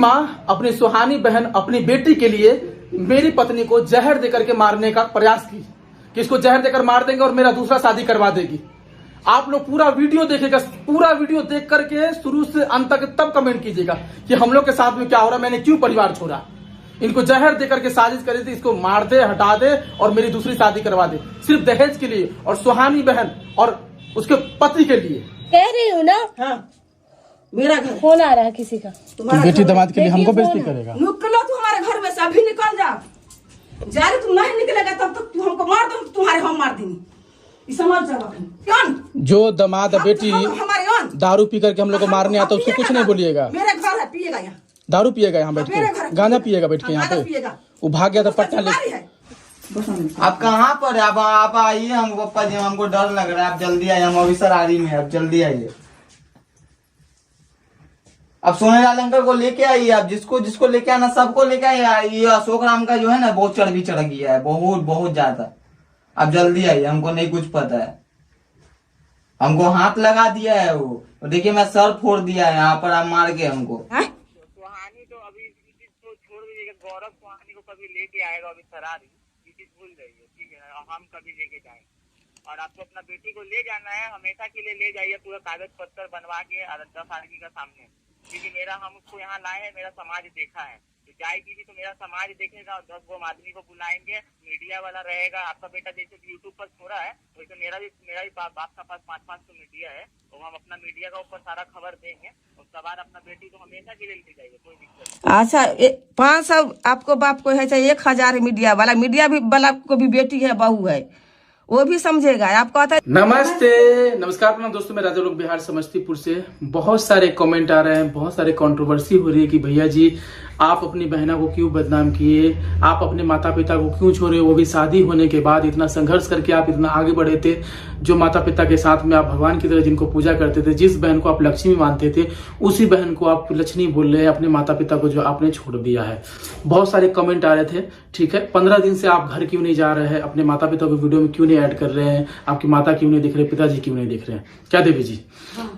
माँ अपनी सुहानी बहन अपनी बेटी के लिए मेरी पत्नी को जहर देकर के मारने का प्रयास की कि इसको जहर देकर मार देंगे और मेरा दूसरा शादी करवा देगी। आप लोग पूरा वीडियो देखेगा, पूरा वीडियो देख करके शुरू से अंत तक तब कमेंट कीजिएगा कि हम लोग के साथ में क्या हो रहा, मैंने क्यों परिवार छोड़ा। इनको जहर देकर के साजिश करी थी, इसको मार दे, हटा दे और मेरी दूसरी शादी करवा दे, सिर्फ दहेज के लिए और सुहानी बहन और उसके पति के लिए। कह रही हूँ ना। हाँ, मेरा घर फोन आ रहा है किसी का। तुम बेटी दामाद के लिए हमको बेइज्जती करेगा। निकलो तू हमारे घर में से, अभी निकल जा। जारे तुम नहीं निकलेगा तब तक तू हमको मार दो, तुम्हारे हम मार देंगे। समझ जाओ। जो दामाद बेटी हमारे दारू पी करके हम लोग को मारने आता है उसको कुछ नहीं बोलिएगा। मेरा घर है, पिएगा यहाँ, दारू पिएगा यहाँ बैठ के, गांजा पिएगा बैठ के यहाँ पे। वो भाग गया था पट्टा ले। आप कहाँ पर है? आप आइए, हमको पप्पा जी, हमको डर लग रहा है। आप जल्दी आइए, हम ऑफिसर आ रही में, आप जल्दी आइए। अब सोनेलाल अंकल को लेके आइए, आप जिसको जिसको लेके आना सबको लेके आइए। ये अशोक राम का जो है ना बहुत चर्बी चढ़ गया है, बहुत बहुत ज्यादा। आप जल्दी आइए, हमको नहीं कुछ पता है। हमको हाथ लगा दिया है वो, देखिए मैं सर फोड़ दिया है यहाँ पर, आप मार के हमको। सुहानी तो अभी तो छोड़ दीजिएगा, गौरव सुहानी को कभी लेके आएगा, अभी फरारी ये चीज भूल जाइए, ठीक है। हम कभी लेके जाएंगे और आपको अपना बेटी को ले जाना है, हमेशा के लिए ले जाइए, पूरा कागज पत्तर बनवा के 10 आदमी का सामने, क्योंकि हम उसको यहाँ लाए हैं, मेरा समाज देखा है। तो जाएगी भी तो मेरा समाज देखेगा और 10 आदमी को बुलाएंगे, मीडिया वाला रहेगा। आपका बेटा जैसे यूट्यूब पर छोड़ा है, वैसे मेरा भी बाप का पास 500 मीडिया है, तो हम अपना मीडिया का ऊपर सारा खबर देंगे। और सवार अपना बेटी को हमेशा के लिए ले जाइए, कोई दिक्कत नहीं। अच्छा, 500 आपको बाप को है, चाहे 1000 मीडिया वाला को भी बेटी है, बहू है, वो भी समझेगा। आप कहता है नमस्ते, नमस्कार, प्रणाम दोस्तों। मैं राजा लोग बिहार समस्तीपुर से। बहुत सारे कमेंट आ रहे हैं, बहुत सारे कंट्रोवर्सी हो रही है कि भैया जी आप अपनी बहना को क्यों बदनाम किए, आप अपने माता पिता को क्यों छोड़े, वो भी शादी होने के बाद। इतना संघर्ष करके आप इतना आगे बढ़े थे, जो माता पिता के साथ में आप भगवान की तरह जिनको पूजा करते थे, जिस बहन को आप लक्ष्मी मानते थे, उसी बहन को आप लक्ष्मी बोल रहे हैं, अपने माता पिता को जो आपने छोड़ दिया है। बहुत सारे कमेंट आ रहे थे, ठीक है। 15 दिन से आप घर क्यों नहीं जा रहे हैं, अपने माता पिता को वीडियो में क्यों नहीं ऐड कर रहे हैं, आपकी माता क्यों नहीं दिख रहे, पिताजी क्यों नहीं दिख रहे हैं, क्या देवी जी?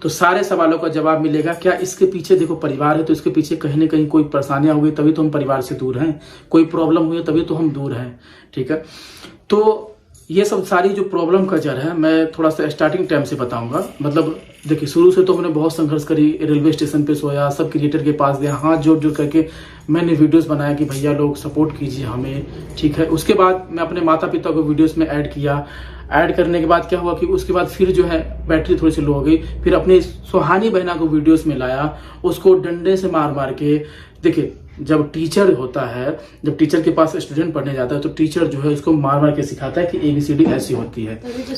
तो सारे सवालों का जवाब मिलेगा। क्या इसके पीछे देखो परिवार है, तो इसके पीछे कहीं ना कहीं कोई परेशानियां हुई, तभी तो हम परिवार से दूर हैं, कोई प्रॉब्लम हुई तभी तो हम दूर हैं, ठीक है। तो ये सब सारी जो प्रॉब्लम का जड़ है, मैं थोड़ा सा स्टार्टिंग टाइम से बताऊंगा। मतलब देखिए, शुरू से तो मैंने बहुत संघर्ष करी, रेलवे स्टेशन पे सोया, सब क्रिएटर के पास गया, हाथ जोड़ जोड़ करके मैंने वीडियोस बनाया कि भैया लोग सपोर्ट कीजिए हमें, ठीक है। उसके बाद मैं अपने माता पिता को वीडियोस में ऐड किया। ऐड करने के बाद क्या हुआ कि उसके बाद फिर जो है बैटरी थोड़ी सी लो हो गई, फिर अपनी सुहानी बहना को वीडियोस में लाया, उसको डंडे से मार मार के। देखिए, जब टीचर होता है, जब टीचर के पास स्टूडेंट पढ़ने जाता है, तो टीचर जो है उसको मार मार के सिखाता है कि ABCD ऐसी होती है,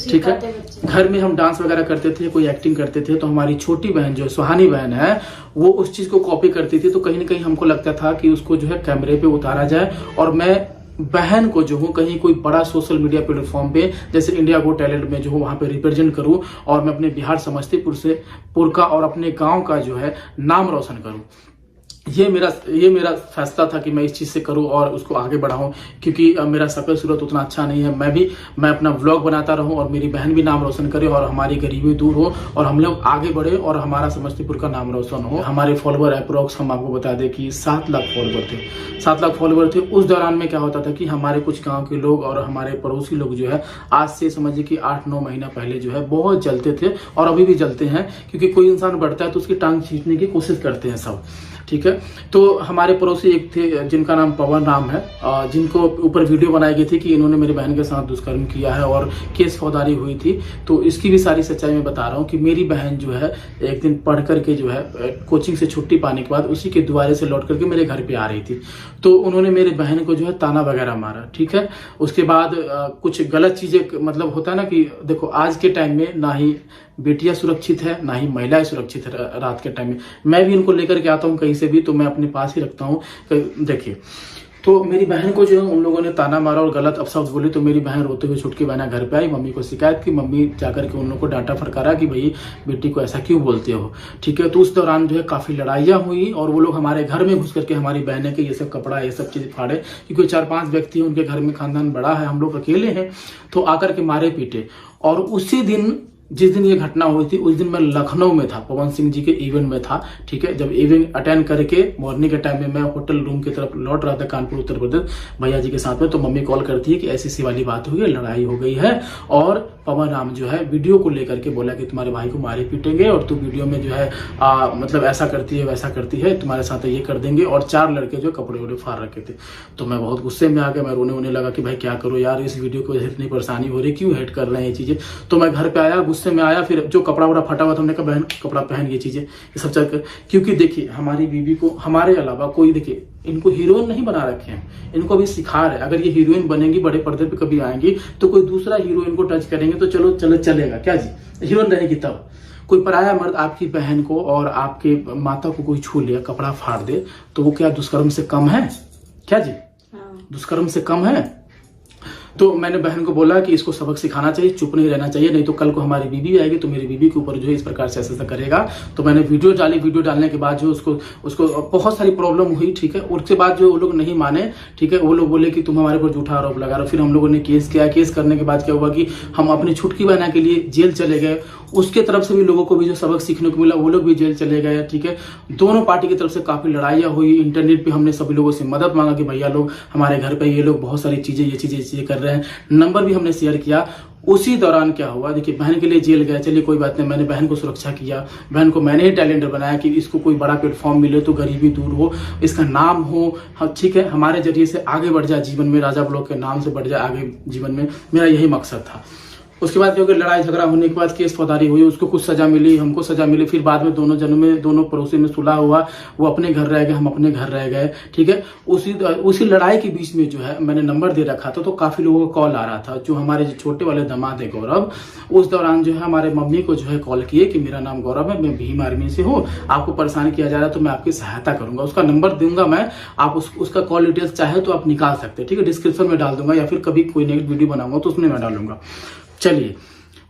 ठीक है। घर में हम डांस वगैरह करते थे, कोई एक्टिंग करते थे, तो हमारी छोटी बहन जो सुहानी बहन है, वो उस चीज को कॉपी करती थी। तो कहीं ना कहीं हमको लगता था कि उसको जो है कैमरे पे उतारा जाए और मैं बहन को जो हूँ कहीं कोई बड़ा सोशल मीडिया प्लेटफॉर्म पे, जैसे इंडिया गो टैलेंट में जो हूँ वहां पे रिप्रेजेंट करूँ और मैं अपने बिहार समस्तीपुर का और अपने गांव का जो है नाम रोशन करूँ। ये मेरा फैसला था कि मैं इस चीज से करूं और उसको आगे बढ़ाऊं, क्योंकि मेरा शक्ल सूरत उतना अच्छा नहीं है। मैं अपना व्लॉग बनाता रहूं और मेरी बहन भी नाम रोशन करे और हमारी गरीबी दूर हो और हम लोग आगे बढ़े और हमारा समस्तीपुर का नाम रोशन हो। हमारे फॉलोवर अप्रोक्स हम आपको बता दें कि 7 लाख फॉलोवर थे, 7 लाख फॉलोवर थे। उस दौरान में क्या होता था कि हमारे कुछ गाँव के लोग और हमारे पड़ोसी लोग जो है, आज से समझिए कि 8-9 महीना पहले जो है बहुत जलते थे और अभी भी जलते हैं, क्योंकि कोई इंसान बढ़ता है तो उसकी टांग खींचने की कोशिश करते हैं सब, ठीक है। तो हमारे पड़ोसी एक थे जिनका नाम पवन राम है, जिनको ऊपर वीडियो बनाई गई थी कि इन्होंने मेरी बहन के साथ दुष्कर्म किया है और केस फौजदारी हुई थी। तो इसकी भी सारी सच्चाई मैं बता रहा हूँ कि मेरी बहन जो है एक दिन पढ़ करके जो है कोचिंग से छुट्टी पाने के बाद उसी के द्वारे से लौट करके मेरे घर पे आ रही थी। तो उन्होंने मेरी बहन को जो है ताना वगैरह मारा, ठीक है। उसके बाद कुछ गलत चीजें, मतलब होता है ना कि देखो आज के टाइम में ना ही बेटियां सुरक्षित है ना ही महिलाएं सुरक्षित है। रात के टाइम में मैं भी इनको लेकर के आता हूँ कहीं से भी, तो मैं अपने पास ही रखता हूँ। देखिए, तो मेरी बहन को जो है उन लोगों ने ताना मारा और गलत अपशब्द बोली। तो मेरी बहन रोते हुए छुट के बहना घर पे आई, मम्मी को शिकायत की। मम्मी जाकर के उन लोगों को डांटा फटकारा कि भाई बेटी को ऐसा क्यों बोलते हो, ठीक है। तो उस दौरान जो है काफी लड़ाइयाँ हुई और वो लोग हमारे घर में घुस करके हमारी बहने के ये सब कपड़ा ये सब चीज फाड़े, क्योंकि 4-5 व्यक्ति हैं उनके घर में, खानदान बड़ा है, हम लोग अकेले हैं, तो आकर के मारे पीटे। और उसी दिन जिस दिन ये घटना हुई थी उस दिन मैं लखनऊ में था, पवन सिंह जी के इवेंट में था। ठीक है, जब इवेंट अटेंड करके मॉर्निंग के टाइम में मैं होटल रूम की तरफ लौट रहा था कानपुर उत्तर प्रदेश भैया जी के साथ में, तो मम्मी कॉल करती है कि ऐसी सी वाली बात हुई है, लड़ाई हो गई है और पवन राम जो है वीडियो को लेकर के बोला कि तुम्हारे भाई को मारे पीटेंगे और तू वीडियो में जो है मतलब ऐसा करती है वैसा करती है, तुम्हारे साथ ये कर देंगे। और 4 लड़के जो कपड़े वपड़े फाड़ रखे थे। तो मैं बहुत गुस्से में आ गया, मैं रोने वोने लगा कि भाई क्या करो यार, इस वीडियो को इतनी परेशानी हो रही, क्यों हेट कर रहे हैं ये चीजें। तो मैं घर पे आया, गुस्से में आया, फिर जो कपड़ा वपड़ा फटा हुआ था हमने कहा बहन कपड़ा पहन ये चीजें ये सब चल, क्योंकि देखिए हमारी बीवी को हमारे अलावा कोई, देखिए इनको हीरोइन नहीं बना रखे हैं, इनको अभी सिखा रहे। अगर ये हीरोइन बनेंगी, बड़े पर्दे पे कभी आएंगी तो कोई दूसरा हीरो इनको टच करेंगे तो चलो चलो चलेगा क्या जी, हीरोइन रहेगी तब। कोई पराया मर्द आपकी बहन को और आपके माता को कोई छू लिया, कपड़ा फाड़ दे, तो वो क्या दुष्कर्म से कम है क्या जी? दुष्कर्म से कम है। तो मैंने बहन को बोला कि इसको सबक सिखाना चाहिए, चुप नहीं रहना चाहिए, नहीं तो कल को हमारी बीवी आएगी तो मेरी बीवी के ऊपर जो है इस प्रकार से ऐसा करेगा। तो मैंने वीडियो डाली, वीडियो डालने के बाद जो उसको बहुत सारी प्रॉब्लम हुई। ठीक है, उसके बाद जो वो लोग नहीं माने, ठीक है, वो लोग बोले कि तुम हमारे ऊपर झूठा आरोप लगा रहे हो। फिर हम लोगों ने केस किया, केस करने के बाद क्या हुआ कि हम अपनी छुटकी बहना के लिए जेल चले गए। उसके तरफ से भी लोगों को भी जो सबक सीखने को मिला, वो लोग भी जेल चले गए। ठीक है, दोनों पार्टी की तरफ से काफी लड़ाइयाँ हुई। इंटरनेट पे हमने सभी लोगों से मदद मांगा कि भैया लोग हमारे घर पे ये लोग बहुत सारी चीजें ये चीजें कर रहे हैं, नंबर भी हमने शेयर किया। उसी दौरान क्या हुआ, देखिए बहन के लिए जेल गया, चलिए कोई बात नहीं, मैंने बहन को सुरक्षा किया, बहन को मैंने ही टैलेंट बनाया कि इसको कोई बड़ा प्लेटफॉर्म मिले तो गरीबी दूर हो, इसका नाम हो, ठीक है, हमारे जरिए से आगे बढ़ जाए जीवन में, राजा ब्लॉग के नाम से बढ़ जाए आगे जीवन में, मेरा यही मकसद था। उसके बाद क्योंकि लड़ाई झगड़ा होने के बाद केस फौजदारी हुई, उसको कुछ सजा मिली, हमको सजा मिली। फिर बाद में दोनों जनों में, दोनों पड़ोसी में सुलह हुआ, वो अपने घर रह गए, हम अपने घर रह गए। ठीक है, उसी लड़ाई के बीच में जो है मैंने नंबर दे रखा था, तो काफी लोगों का कॉल आ रहा था। जो हमारे जो छोटे वाले दामाद है गौरव, उस दौरान जो है हमारे मम्मी को जो है कॉल किए कि मेरा नाम गौरव है, मैं भीम आर्मी से हूँ, आपको परेशान किया जा रहा है तो मैं आपकी सहायता करूंगा। उसका नंबर दूंगा मैं, आप उसका कॉल डिटेल्स चाहे तो आप निकाल सकते हैं। ठीक है, डिस्क्रिप्शन में डाल दूंगा या फिर कभी कोई नेक्स्ट वीडियो बनाऊंगा तो उसमें मैं डालूंगा। चलिए,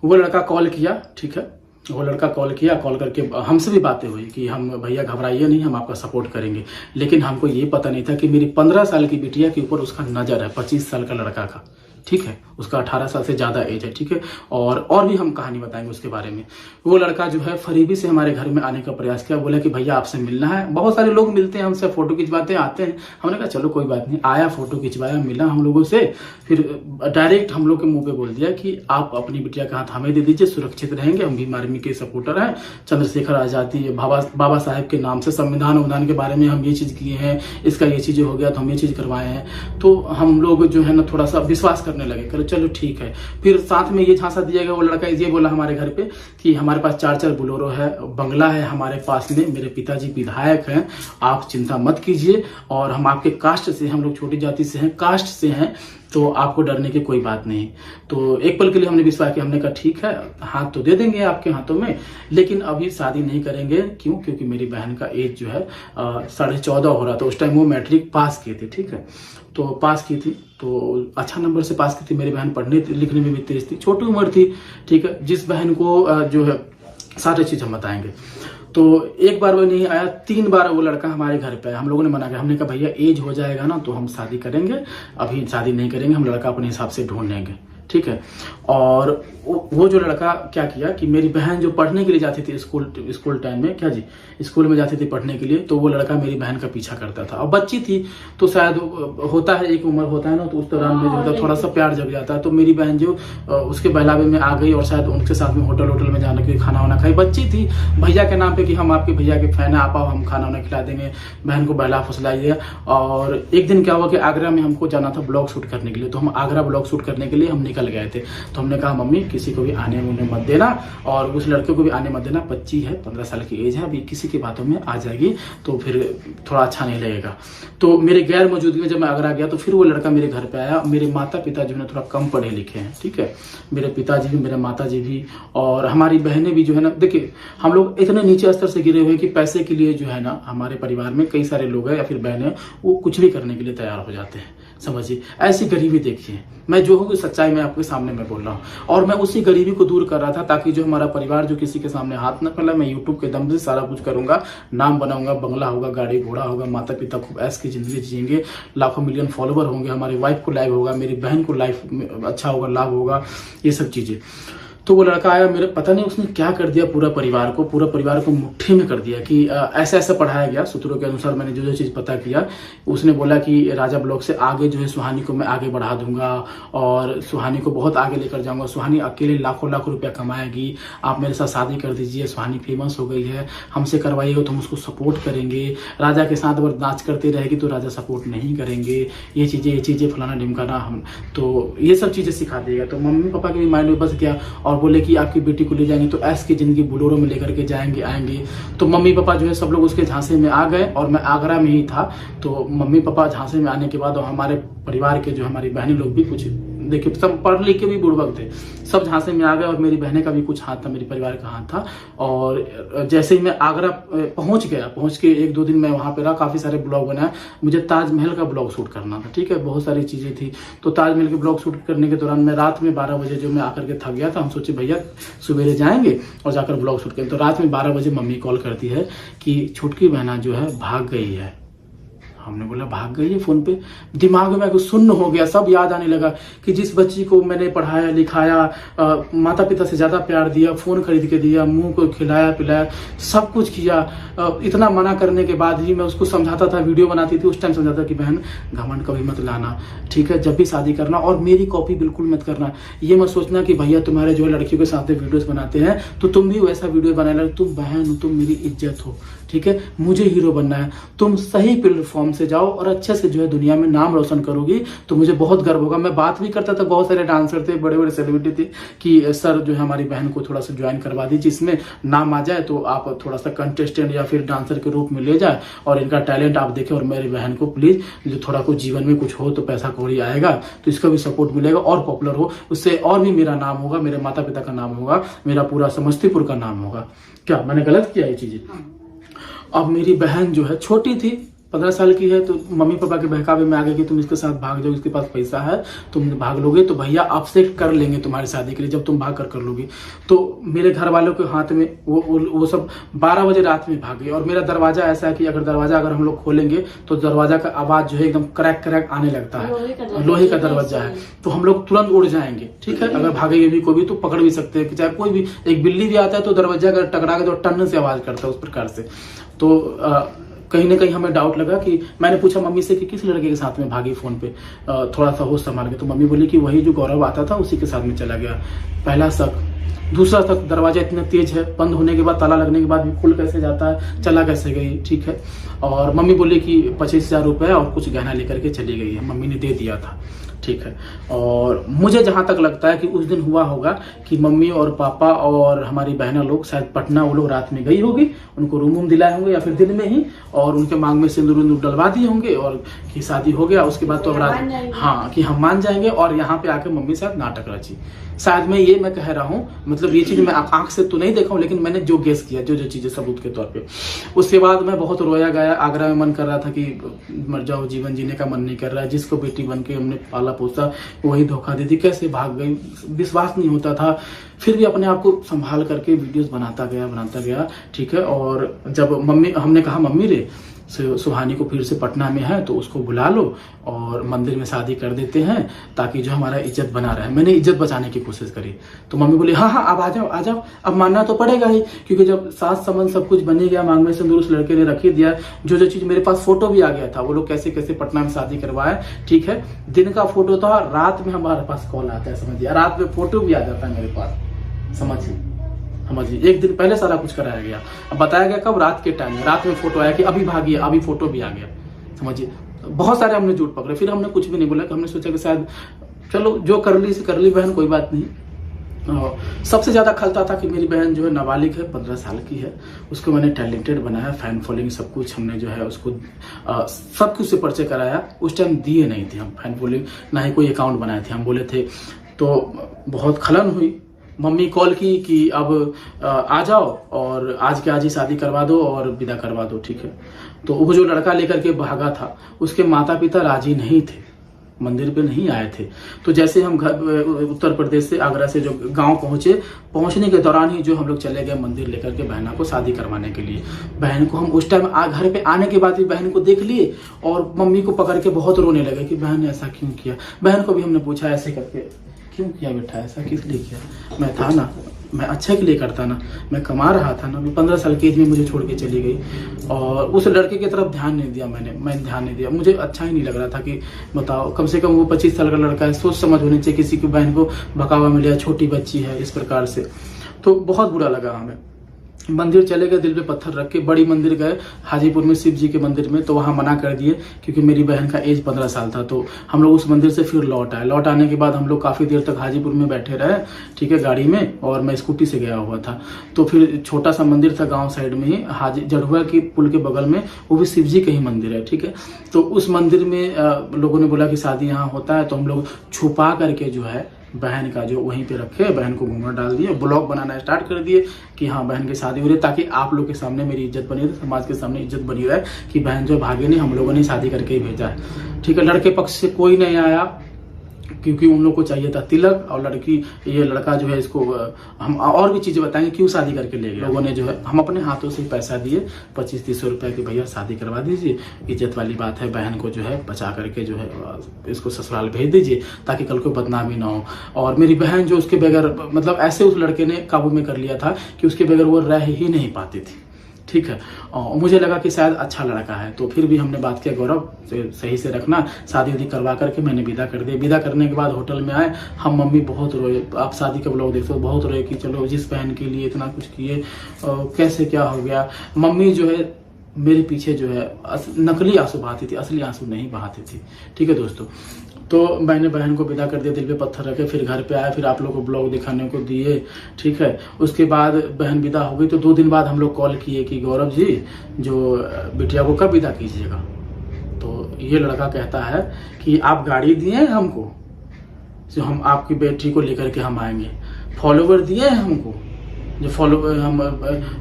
वो लड़का कॉल किया। ठीक है, वो लड़का कॉल किया, कॉल करके हमसे भी बातें हुई कि हम भैया घबराइए नहीं, हम आपका सपोर्ट करेंगे। लेकिन हमको ये पता नहीं था कि मेरी 15 साल की बिटिया के ऊपर उसका नजर है, 25 साल का लड़का का। ठीक है, उसका 18 साल से ज्यादा एज है। ठीक है, और भी हम कहानी बताएंगे उसके बारे में। वो लड़का जो है फरीबी से हमारे घर में आने का प्रयास किया, बोला कि भैया आपसे मिलना है। बहुत सारे लोग मिलते हैं हमसे, फोटो खिंचवाते आते हैं। हमने कहा चलो कोई बात नहीं, आया, फोटो खिंचवाया, मिला हम लोगों से। फिर डायरेक्ट हम लोग के मुंह पे बोल दिया कि आप अपनी बिटिया का हाथ हमें दे दीजिए, सुरक्षित रहेंगे, हम भीम आर्मी के सपोर्टर हैं, चंद्रशेखर आजादी बाबा साहेब के नाम से संविधान के बारे में हम ये चीज किए हैं, इसका ये चीज हो गया तो हम ये चीज करवाए हैं। तो हम लोग जो है ना थोड़ा सा विश्वास करने लगे, करो चलो ठीक है। फिर साथ में ये झांसा दिया गया, वो लड़का ये बोला हमारे घर पे कि हमारे पास 4 बोलेरो है, बंगला है हमारे पास में, मेरे पिताजी विधायक हैं, आप चिंता मत कीजिए, और हम आपके कास्ट से, हम लोग छोटी जाति से हैं, कास्ट से हैं, तो आपको डरने की कोई बात नहीं। तो एक पल के लिए हमने विश्वास किया, हमने कहा ठीक है, हाथ तो दे देंगे आपके हाथों में, लेकिन अभी शादी नहीं करेंगे। क्यों? क्योंकि मेरी बहन का एज जो है 14.5 हो रहा था। उस टाइम वो मैट्रिक पास की थी। ठीक है, तो पास की थी, तो अच्छा नंबर से पास की थी। मेरी बहन पढ़ने लिखने में भी तेज थी, छोटी उम्र थी। ठीक है, जिस बहन को जो है सारे चीज हम बताएंगे। तो एक बार वो नहीं आया, 3 बार वो लड़का हमारे घर पे आया। हम लोगों ने मना किया, हमने कहा भैया एज हो जाएगा ना तो हम शादी करेंगे, अभी शादी नहीं करेंगे, हम लड़का अपने हिसाब से ढूंढेंगे। ठीक है, और वो जो लड़का क्या किया कि मेरी बहन जो पढ़ने के लिए जाती थी स्कूल टाइम में, क्या जी, स्कूल में जाती थी पढ़ने के लिए, तो वो लड़का मेरी बहन का पीछा करता था। और बच्ची थी तो शायद होता है, एक उम्र होता है ना, तो उस दौरान में जो थोड़ा सा प्यार जग जाता है। तो मेरी बहन जो उसके बहलावे में आ गई और शायद उनके साथ में होटल में जाने के लिए खाना वाना खाई। बच्ची थी, भैया के नाम पे कि हम आपके भैया के फैन है, आप आओ हम खाना वाना खिला देंगे, बहन को बहला फुसलाइए। और एक दिन क्या हुआ कि आगरा में हमको जाना था ब्लॉग शूट करने के लिए, तो हम आगरा ब्लॉग शूट करने के लिए हम निकल गए थे। तो हमने कहा मम्मी किसी को भी आने मत देना, और उस लड़के को भी आने मत देना, बच्ची है, 15 साल की एज है, अभी किसी की बातों में आ जाएगी तो फिर थोड़ा अच्छा नहीं लगेगा। तो मेरे गैर मौजूदगी में जब मैं आगरा गया तो फिर वो लड़का मेरे घर पे आया। मेरे माता पिता जो है थोड़ा कम पढ़े लिखे हैं। ठीक है, मेरे पिताजी भी, मेरे माता जी भी, और हमारी बहनें भी जो है ना, देखिए हम लोग इतने नीचे स्तर से गिरे हुए हैं कि पैसे के लिए जो है ना, हमारे परिवार में कई सारे लोग हैं या फिर बहनें, वो कुछ भी करने के लिए तैयार हो जाते हैं। समझिए, ऐसी गरीबी देखिए, मैं जो हूँ सच्चाई में आपके सामने मैं बोल रहा हूँ, और मैं उसी गरीबी को दूर कर रहा था ताकि जो हमारा परिवार जो किसी के सामने हाथ न फैला। मैं यूट्यूब के दम से सारा कुछ करूंगा, नाम बनाऊंगा, बंगला होगा, गाड़ी घोड़ा होगा, माता पिता खूब ऐश की जिंदगी जिएंगे, लाखों मिलियन फॉलोवर होंगे, हमारी वाइफ को लाइव होगा, मेरी बहन को लाइफ अच्छा होगा, लाभ होगा, ये सब चीजें। तो वो लड़का आया, मेरे पता नहीं उसने क्या कर दिया, पूरा परिवार को मुट्ठी में कर दिया कि ऐसा ऐसा पढ़ाया गया। सूत्रों के अनुसार मैंने जो जो चीज़ पता किया, उसने बोला कि राजा ब्लॉक से आगे जो है सुहानी को मैं आगे बढ़ा दूंगा और सुहानी को बहुत आगे लेकर जाऊंगा। सुहानी अकेले लाखों लाखों रुपया कमाएगी, आप मेरे साथ शादी कर दीजिए, सुहानी फेमस हो गई है, हमसे करवाइएगा तो हम उसको सपोर्ट करेंगे। राजा के साथ अगर नाच करते रहेगी तो राजा सपोर्ट नहीं करेंगे, ये चीज़ें फलाना ढिमकाना, हम तो ये सब चीज़ें सिखा देगा। तो मम्मी पापा के भी माइंड में बस गया और बोले कि आपकी बेटी को ले जाएंगे तो ऐश की जिंदगी बोलेरो में लेकर के जाएंगे आएंगे। तो मम्मी पापा जो है सब लोग उसके झांसे में आ गए और मैं आगरा में ही था। तो मम्मी पापा झांसे में आने के बाद और हमारे परिवार के जो हमारी बहनें लोग भी कुछ देखिए सब पढ़ लिख के भी बुड़बक थे, सब झांसे में आ गए और मेरी बहनें का भी कुछ हाथ था, मेरे परिवार का हाथ था। और जैसे ही मैं आगरा पहुंच के 1-2 दिन मैं वहां पे रहा, काफी सारे ब्लॉग बनाया। मुझे ताजमहल का ब्लॉग शूट करना था, ठीक है, बहुत सारी चीजें थी। तो ताजमहल के ब्लॉग शूट करने के दौरान मैं रात में 12 बजे जो मैं आकर के थक गया था, हम सोचे भैया सवेरे जाएंगे और जाकर ब्लॉग शूट करें। तो रात में 12 बजे मम्मी कॉल करती है कि छोटकी बहना जो है भाग गई है। हमने बोला भाग गई है, फोन पे दिमाग में कुछ सुन्न हो गया, सब याद आने लगा कि जिस बच्ची को मैंने पढ़ाया लिखाया, माता पिता से ज्यादा प्यार दिया, फोन खरीद के दिया, मुंह को खिलाया पिलाया, सब कुछ किया, इतना मना करने के बाद ही मैं उसको समझाता था, वीडियो बनाती थी, उस टाइम समझाता कि बहन घमंड कभी मत लाना, ठीक है, जब भी शादी करना और मेरी कॉपी बिल्कुल मत करना। ये मत सोचना कि भैया तुम्हारे जो लड़कियों के साथ वीडियोस बनाते हैं तो तुम भी वैसा वीडियो बनाना, तुम बहन हो, तुम मेरी इज्जत हो, ठीक है, मुझे हीरो बनना है, तुम सही प्लेटफॉर्म से जाओ और अच्छे से जो है दुनिया में नाम रोशन करोगी तो मुझे बहुत गर्व होगा। मैं बात भी करता था, बहुत सारे डांसर थे, बड़े बड़े सेलिब्रिटी थे कि सर जो है हमारी बहन को थोड़ा सा ज्वाइन करवा दीजिए, इसमें नाम आ जाए तो आप थोड़ा सा कंटेस्टेंट या फिर डांसर के रूप में ले जाए और इनका टैलेंट आप देखें और मेरी बहन को प्लीज जो थोड़ा कुछ जीवन में कुछ हो तो पैसा कौड़ी आएगा तो इसका भी सपोर्ट मिलेगा और पॉपुलर हो, उससे और भी मेरा नाम होगा, मेरे माता पिता का नाम होगा, मेरा पूरा समस्तीपुर का नाम होगा। क्या मैंने गलत किया ये चीजें? अब मेरी बहन जो है छोटी थी, 15 साल की है, तो मम्मी पापा के बहकावे में आ गए कि तुम इसके साथ भाग जाओ, इसके पास पैसा है, तुम भाग लोगे तो भैया आपसे कर लेंगे तुम्हारी शादी के लिए जब तुम भाग कर लोगी। तो मेरे घर वालों के हाथ में वो सब 12 बजे रात में भागे और मेरा दरवाजा ऐसा है कि अगर हम लोग खोलेंगे तो दरवाजा का आवाज जो है एकदम क्रैक आने लगता है, लोहे का दरवाजा है, तो हम लोग तुरंत उड़ जाएंगे, ठीक है। अगर भागेंगे भी कोई भी तो पकड़ भी सकते हैं, चाहे कोई भी, एक बिल्ली भी आता है तो दरवाजा अगर टकरा के तो टन से आवाज करता है, उस प्रकार से। तो कहीं ना कहीं हमें डाउट लगा कि मैंने पूछा मम्मी से कि किस लड़के के साथ में भागी फोन पे, थोड़ा सा होश संभाल के, तो मम्मी बोली कि वही जो गौरव आता था उसी के साथ में चला गया। पहला शक। दूसरा शक, दरवाजा इतना तेज है, बंद होने के बाद, ताला लगने के बाद भी खुल कैसे जाता है, चला कैसे गई, ठीक है। और मम्मी बोली कि 25,000 रुपए और कुछ गहना लेकर के चली गई है, मम्मी ने दे दिया था, ठीक है। और मुझे जहां तक लगता है कि उस दिन हुआ होगा कि मम्मी और पापा और हमारी बहना लोग शायद पटना, वो लोग रात में गई होगी, उनको रूम दिलाए होंगे या फिर दिन में ही, और उनके मांग में सिंदूर डलवा दिए होंगे और कि शादी हो गया, उसके बाद तो अब रात, हाँ, कि हम मान जाएंगे और यहाँ पे आके मम्मी साथ नाटक रची। शायद मैं कह रहा हूँ, मतलब ये चीज मैं आंख से तो नहीं देखा हूँ, लेकिन मैंने जो गेस किया, जो चीजें सबूत के तौर पे। उसके बाद मैं बहुत रोया गया, आगरा में मन कर रहा था कि मर जाओ, जीवन जीने का मन नहीं कर रहा है, जिसको बेटी बन के हमने पाला पोसा वही धोखा दी थी, कैसे भाग गई, विश्वास नहीं होता था। फिर भी अपने आप को संभाल करके वीडियोस बनाता गया, ठीक है। और जब हमने कहा मम्मी रे सुहानी को फिर से पटना में है तो उसको बुला लो और मंदिर में शादी कर देते हैं ताकि जो हमारा इज्जत बना रहे। मैंने इज्जत बचाने की कोशिश करी तो मम्मी बोली हाँ अब आ जाओ, अब मानना तो पड़ेगा ही, क्योंकि जब सास संबंध सब कुछ बन ही गया, मांग में सिंदूर उस लड़के ने रख ही दिया, जो चीज मेरे पास फोटो भी आ गया था, वो लोग कैसे पटना में शादी करवाए, ठीक है। दिन का फोटो था, रात में हमारे पास कॉल आता है, समझिए, रात में फोटो भी आ जाता है मेरे पास, समझिए, एक दिन पहले सारा कुछ कराया गया। अब बताया गया कब? रात के टाइम, रात में फोटो आया कि अभी भागी, अभी फोटो भी आ गया, समझिए। बहुत सारे हमने झूठ पकड़े, फिर हमने कुछ भी नहीं बोला, कि हमने सोचा कि शायद चलो जो कर ली बहन, कोई बात नहीं। सबसे ज्यादा खलता था कि मेरी बहन जो है नाबालिग है, 15 साल की है, उसको मैंने टैलेंटेड बनाया, फैन फॉलोइंग सब कुछ हमने जो है उसको सब कुछ से परिचय कराया। उस टाइम दिए नहीं थे हम फैन फॉलोइंग, ना ही कोई अकाउंट बनाए थे, हम बोले थे। तो बहुत खलन हुई, मम्मी कॉल की कि अब आ जाओ और आज के आज ही शादी करवा दो और विदा करवा दो, ठीक है। तो वो जो लड़का लेकर के भागा था, उसके माता पिता राजी नहीं थे, मंदिर पे नहीं आए थे। तो जैसे हम उत्तर प्रदेश से, आगरा से जो गांव पहुंचने के दौरान ही जो हम लोग चले गए मंदिर लेकर के बहना को शादी करवाने के लिए। बहन को हम उस टाइम घर पे आने के बाद भी बहन को देख लिए और मम्मी को पकड़ के बहुत रोने लगे कि बहन ने ऐसा क्यों किया। बहन को भी हमने पूछा ऐसे करके क्यों किया बेटा, ऐसा किस लिए किया? मैं था ना, मैं अच्छे के लिए करता ना, मैं कमा रहा था ना। 15 साल की एज में मुझे छोड़ के चली गई और उस लड़के की तरफ ध्यान नहीं दिया मैं ध्यान नहीं दिया। मुझे अच्छा ही नहीं लग रहा था कि बताओ, कम से कम वो 25 साल का लड़का है, सोच समझ होनी चाहिए। किसी की बहन को बकावा मिला, छोटी बच्ची है, इस प्रकार से तो बहुत बुरा लगा हमें। मंदिर चले गए, दिल पे पत्थर रख के, बड़ी मंदिर गए हाजीपुर में शिव जी के मंदिर में, तो वहाँ मना कर दिए क्योंकि मेरी बहन का एज 15 साल था। तो हम लोग उस मंदिर से फिर लौट आए। लौट आने के बाद हम लोग काफ़ी देर तक हाजीपुर में बैठे रहे, ठीक है, गाड़ी में, और मैं स्कूटी से गया हुआ था। तो फिर छोटा सा मंदिर था गाँव साइड में ही, जड़ुआ की पुल के बगल में, वो भी शिव जी का ही मंदिर है, ठीक है। तो उस मंदिर में लोगों ने बोला कि शादी यहाँ होता है, तो हम लोग छुपा करके जो है बहन का जो वहीं पे रखे, बहन को घूंघट डाल दिए, ब्लॉग बनाना स्टार्ट कर दिए कि हाँ बहन की शादी हो रही है, ताकि आप लोग के सामने मेरी इज्जत बनी रहे, समाज के सामने इज्जत बनी रहे कि बहन जो भागे नहीं, हम लोगों ने शादी करके ही भेजा है, ठीक है। लड़के पक्ष से कोई नहीं आया क्योंकि उन लोग को चाहिए था तिलक, और ये लड़का जो है, इसको हम और भी चीजें बताएंगे क्यों शादी करके ले गए। लोगों ने जो है, हम अपने हाथों से पैसा दिए 2500-300 रुपए कि भैया शादी करवा दीजिए, इज्जत वाली बात है, बहन को जो है बचा करके जो है इसको ससुराल भेज दीजिए ताकि कल को बदनामी ना हो। और मेरी बहन जो उसके बगैर, मतलब ऐसे उस लड़के ने काबू में कर लिया था कि उसके बगैर वो रह ही नहीं पाती थी, ठीक है। और मुझे लगा कि शायद अच्छा लड़का है, तो फिर भी हमने बात किया गौरव सही से रखना, शादी वादी करवा करके मैंने विदा कर दिया। विदा करने के बाद होटल में आए हम, मम्मी बहुत रोए, आप शादी का ब्लॉग देखते हो, बहुत रोए कि चलो जिस बहन के लिए इतना कुछ किए कैसे क्या हो गया। मम्मी जो है मेरे पीछे जो है नकली आंसू बहाती थी, असली आंसू नहीं बहाती थी, ठीक है दोस्तों। तो मैंने बहन को विदा कर दिया, दिल पे पत्थर रखे, फिर घर पे आया, फिर आप लोगों को ब्लॉग दिखाने को दिए, ठीक है। उसके बाद बहन विदा हो गई, तो 2 दिन बाद हम लोग कॉल किए कि गौरव जी जो बिटिया को कब विदा कीजिएगा। तो ये लड़का कहता है कि आप गाड़ी दिए हैं हमको, जो हम आपकी बेटी को लेकर के हम आएंगे, फॉलोवर दिए हैं हमको, जो फॉलोवर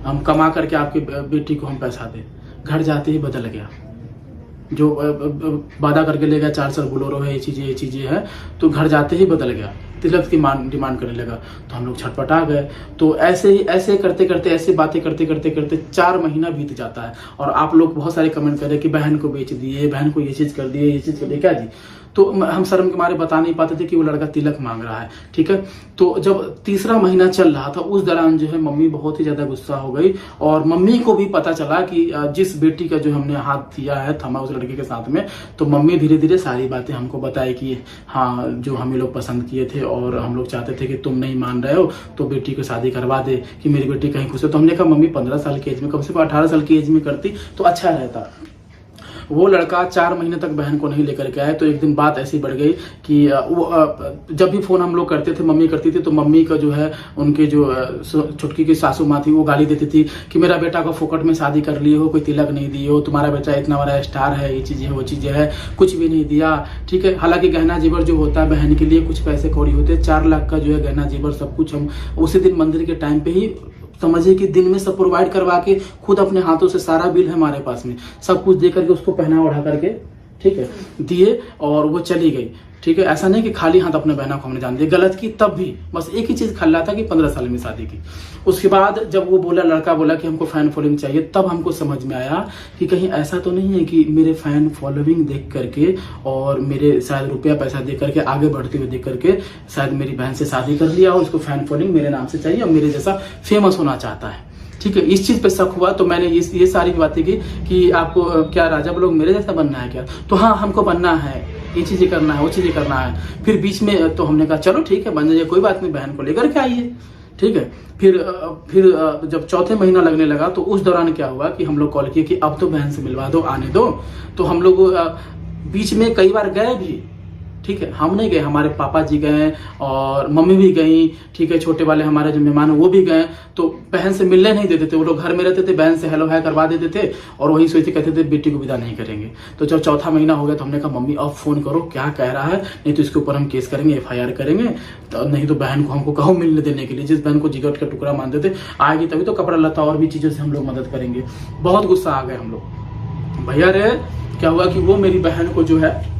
हम कमा करके आपकी बेटी को हम पैसा दें। घर जाते ही बदल गया, जो वादा करके ले गया 4 साल बोलोरो है, ये चीजें है, तो घर जाते ही बदल गया, तिलक की डिमांड करने लगा। तो हम लोग छटपटा गए। तो ऐसे करते करते, ऐसे बातें करते करते 4 महीना बीत जाता है। और आप लोग बहुत सारे कमेंट कर रहे कि बहन को बेच दिए, बहन को ये चीज कर दिए, ये चीज कर दिए, क्या जी। तो हम शर्म के मारे बता नहीं पाते थे कि वो लड़का तिलक मांग रहा है, ठीक है। तो जब 3रा महीना चल रहा था, उस दौरान जो है मम्मी बहुत ही ज्यादा गुस्सा हो गई, और मम्मी को भी पता चला कि जिस बेटी का जो हमने हाथ दिया है, थमा उस लड़के के साथ में, तो मम्मी धीरे धीरे सारी बातें हमको बताई कि हाँ जो हमें लोग पसंद किए थे और हम लोग चाहते थे कि तुम नहीं मान रहे हो तो बेटी को शादी करवा दे कि मेरी बेटी कहीं खुश हो। तो हमने कहा मम्मी 15 साल की एज में, कम से कम 18 साल की एज में करती तो अच्छा रहता। वो लड़का 4 महीने तक बहन को नहीं लेकर के आया। तो एक दिन बात ऐसी बढ़ गई कि वो जब भी फोन हम लोग करते थे, मम्मी करती थी, तो मम्मी का जो है उनके जो छुटकी की सासू माँ थी, वो गाली देती थी कि मेरा बेटा को फोकट में शादी कर लिए हो, कोई तिलक नहीं दिए हो, तुम्हारा बेटा इतना बड़ा स्टार है, ये चीजें है, वो चीजें है, कुछ भी नहीं दिया, ठीक है। हालांकि गहना जेवर जो होता है बहन के लिए कुछ पैसे कौड़ी होते हैं, 4 लाख का जो है गहना जेवर सब कुछ हम उसी दिन मंदिर के टाइम पे ही, समझिए कि दिन में सब प्रोवाइड करवा के, खुद अपने हाथों से, सारा बिल है हमारे पास में, सब कुछ दे करके उसको पहना ओढ़ा करके, ठीक है, दिए और वो चली गई, ठीक है। ऐसा नहीं कि खाली हाथ अपने बहना को हमने जान दिया, गलत की तब भी, बस एक ही चीज खल्ला था कि 15 साल में शादी की। उसके बाद जब वो बोला, लड़का बोला कि हमको फैन फॉलोइंग चाहिए, तब हमको समझ में आया कि कहीं ऐसा तो नहीं है कि मेरे फैन फॉलोइंग देख करके और मेरे शायद रुपया पैसा दे करके, आगे बढ़ते हुए देख करके शायद मेरी बहन से शादी कर लिया और उसको फैन फॉलोइंग मेरे नाम से चाहिए और मेरे जैसा फेमस होना चाहता है, ठीक है। इस चीज पे शक हुआ। तो मैंने ये सारी बातें की कि आपको क्या राजा लोग मेरे जैसा बनना है क्या। तो हाँ हमको बनना है, ये चीजें करना है, वो चीजें करना है। फिर बीच में तो हमने कहा चलो ठीक है बन जाइए, कोई बात नहीं, बहन को लेकर के आइए, ठीक है। फिर जब 4थे महीना लगने लगा तो उस दौरान क्या हुआ कि हम लोग कॉल किए कि अब तो बहन से मिलवा दो, आने दो। तो हम लोग बीच में कई बार गए भी, ठीक है, हम नहीं गए, हमारे पापा जी गए और मम्मी भी गई, ठीक है, छोटे वाले हमारे जो मेहमान वो भी गए। तो बहन से मिलने नहीं देते थे, वो लोग घर में रहते थे, बहन से हेलो हाय करवा देते थे और वही सोचते कहते थे बेटी को विदा नहीं करेंगे। तो जब 4था महीना हो गया तो हमने कहा मम्मी अब फोन करो, क्या कह रहा है, नहीं तो इसके ऊपर हम केस करेंगे, FIR करेंगे, तो नहीं तो बहन को हमको कहो मिलने देने के लिए। जिस बहन को जिगर का टुकड़ा मानते थे, आएगी तभी तो कपड़ा लता और भी चीजों से हम लोग मदद करेंगे। बहुत गुस्सा आ गए हम लोग। भैया रे क्या हुआ कि वो मेरी बहन को जो है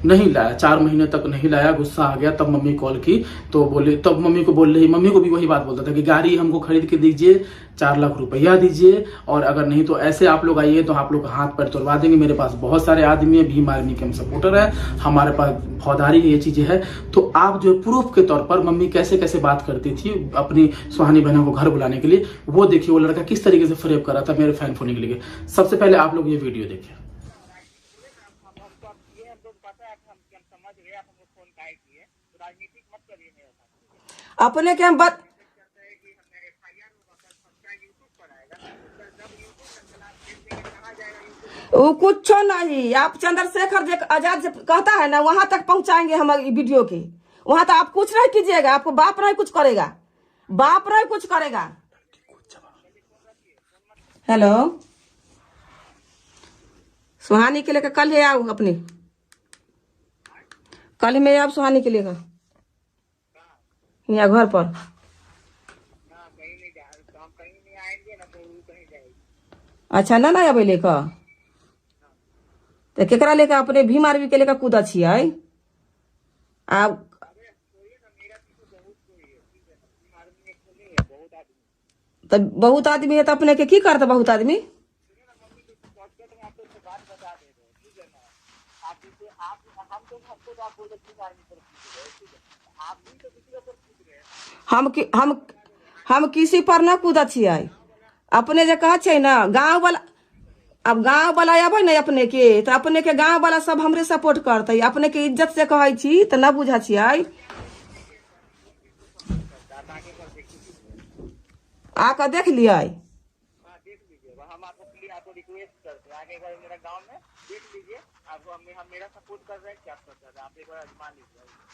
नहीं लाया, 4 महीने तक नहीं लाया। गुस्सा आ गया, तब मम्मी कॉल की तो बोले, तब मम्मी को बोल रही, मम्मी को भी वही बात बोलता था कि गाड़ी हमको खरीद के दीजिए, 4 लाख रुपया दीजिए, और अगर नहीं तो ऐसे आप लोग आइए तो आप लोग हाथ पैर तोड़वा देंगे। मेरे पास बहुत सारे आदमी है, भीम आर्मी के हम सपोर्टर है, हमारे पास फौजदारी ये चीजें है। तो आप जो प्रूफ के तौर पर मम्मी कैसे कैसे बात करती थी अपनी सुहानी बहनों को घर बुलाने के लिए, वो देखिए वो लड़का किस तरीके से फरेब कर रहा था मेरे फैन फोन के लिए। सबसे पहले आप लोग ये वीडियो देखिए। अपने के हम बात वो कुछ नहीं, आप चंद्रशेखर जो आजाद जो कहता है ना वहां तक पहुंचाएंगे हम वीडियो के। वहां तो आप कुछ नहीं कीजिएगा, आपको बाप नहीं कुछ करेगा, बाप नहीं कुछ करेगा। हेलो, सुहानी के लेकर कल है आओ, अपने कल में आप सुहानी के लेकर यहाँ घर पर। अच्छा ना अब लेकर तो केकरा लेकर अपने भीम आर्मी के लेकर कूदा छियै आप। तो बहुत आदमी है तो अपने के की करते बहुत आदमी। हम किसी पर न कूदा छियै, अपने जे कह छै ना गाँव वाला, अब गाँव वाला अब ना अपने के तो अपने के गाँव वाला सब हमरे सपोर्ट करते। अपने के इज्जत से कहे छी तो न बुझा छियै। आकर देख लिये,